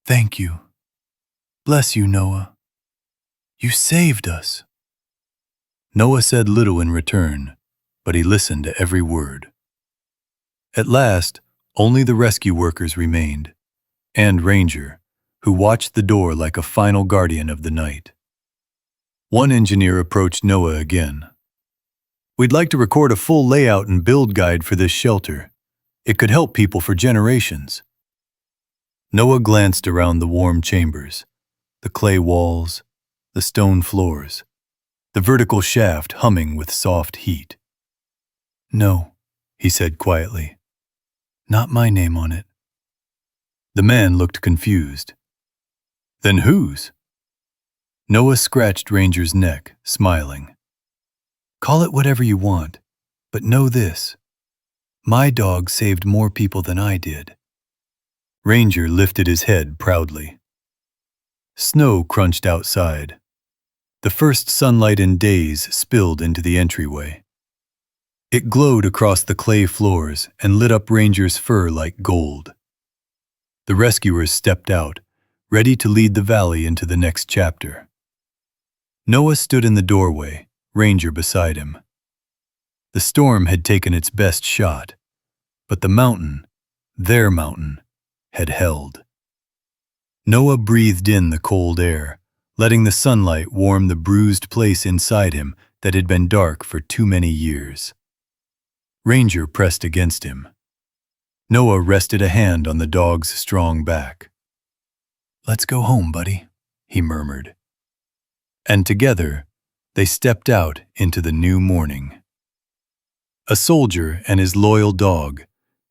"Thank you. Bless you, Noah. You saved us." Noah said little in return, but he listened to every word. At last, only the rescue workers remained, and Ranger, who watched the door like a final guardian of the night. One engineer approached Noah again. "We'd like to record a full layout and build guide for this shelter. It could help people for generations." Noah glanced around the warm chambers, the clay walls, the stone floors, the vertical shaft humming with soft heat. "No," he said quietly. "Not my name on it." The man looked confused. "Then whose?" Noah scratched Ranger's neck, smiling. "Call it whatever you want, but know this. My dog saved more people than I did." Ranger lifted his head proudly. Snow crunched outside. The first sunlight in days spilled into the entryway. It glowed across the clay floors and lit up Ranger's fur like gold. The rescuers stepped out, ready to lead the valley into the next chapter. Noah stood in the doorway, Ranger beside him. The storm had taken its best shot, but the mountain, their mountain, had held. Noah breathed in the cold air, letting the sunlight warm the bruised place inside him that had been dark for too many years. Ranger pressed against him. Noah rested a hand on the dog's strong back. "Let's go home, buddy," he murmured. And together, they stepped out into the new morning. A soldier and his loyal dog,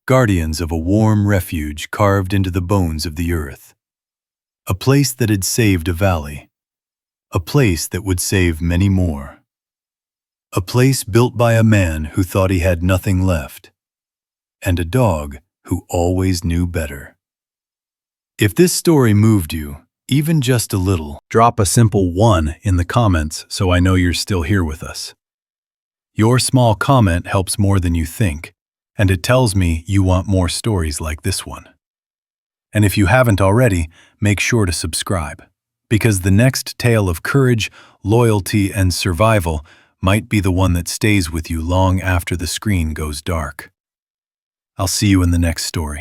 guardians of a warm refuge carved into the bones of the earth. A place that had saved a valley. A place that would save many more. A place built by a man who thought he had nothing left. And a dog who always knew better. If this story moved you, even just a little, drop a simple 1 in the comments so I know you're still here with us. Your small comment helps more than you think, and it tells me you want more stories like this one. And if you haven't already, make sure to subscribe, because the next tale of courage, loyalty, and survival might be the one that stays with you long after the screen goes dark. I'll see you in the next story.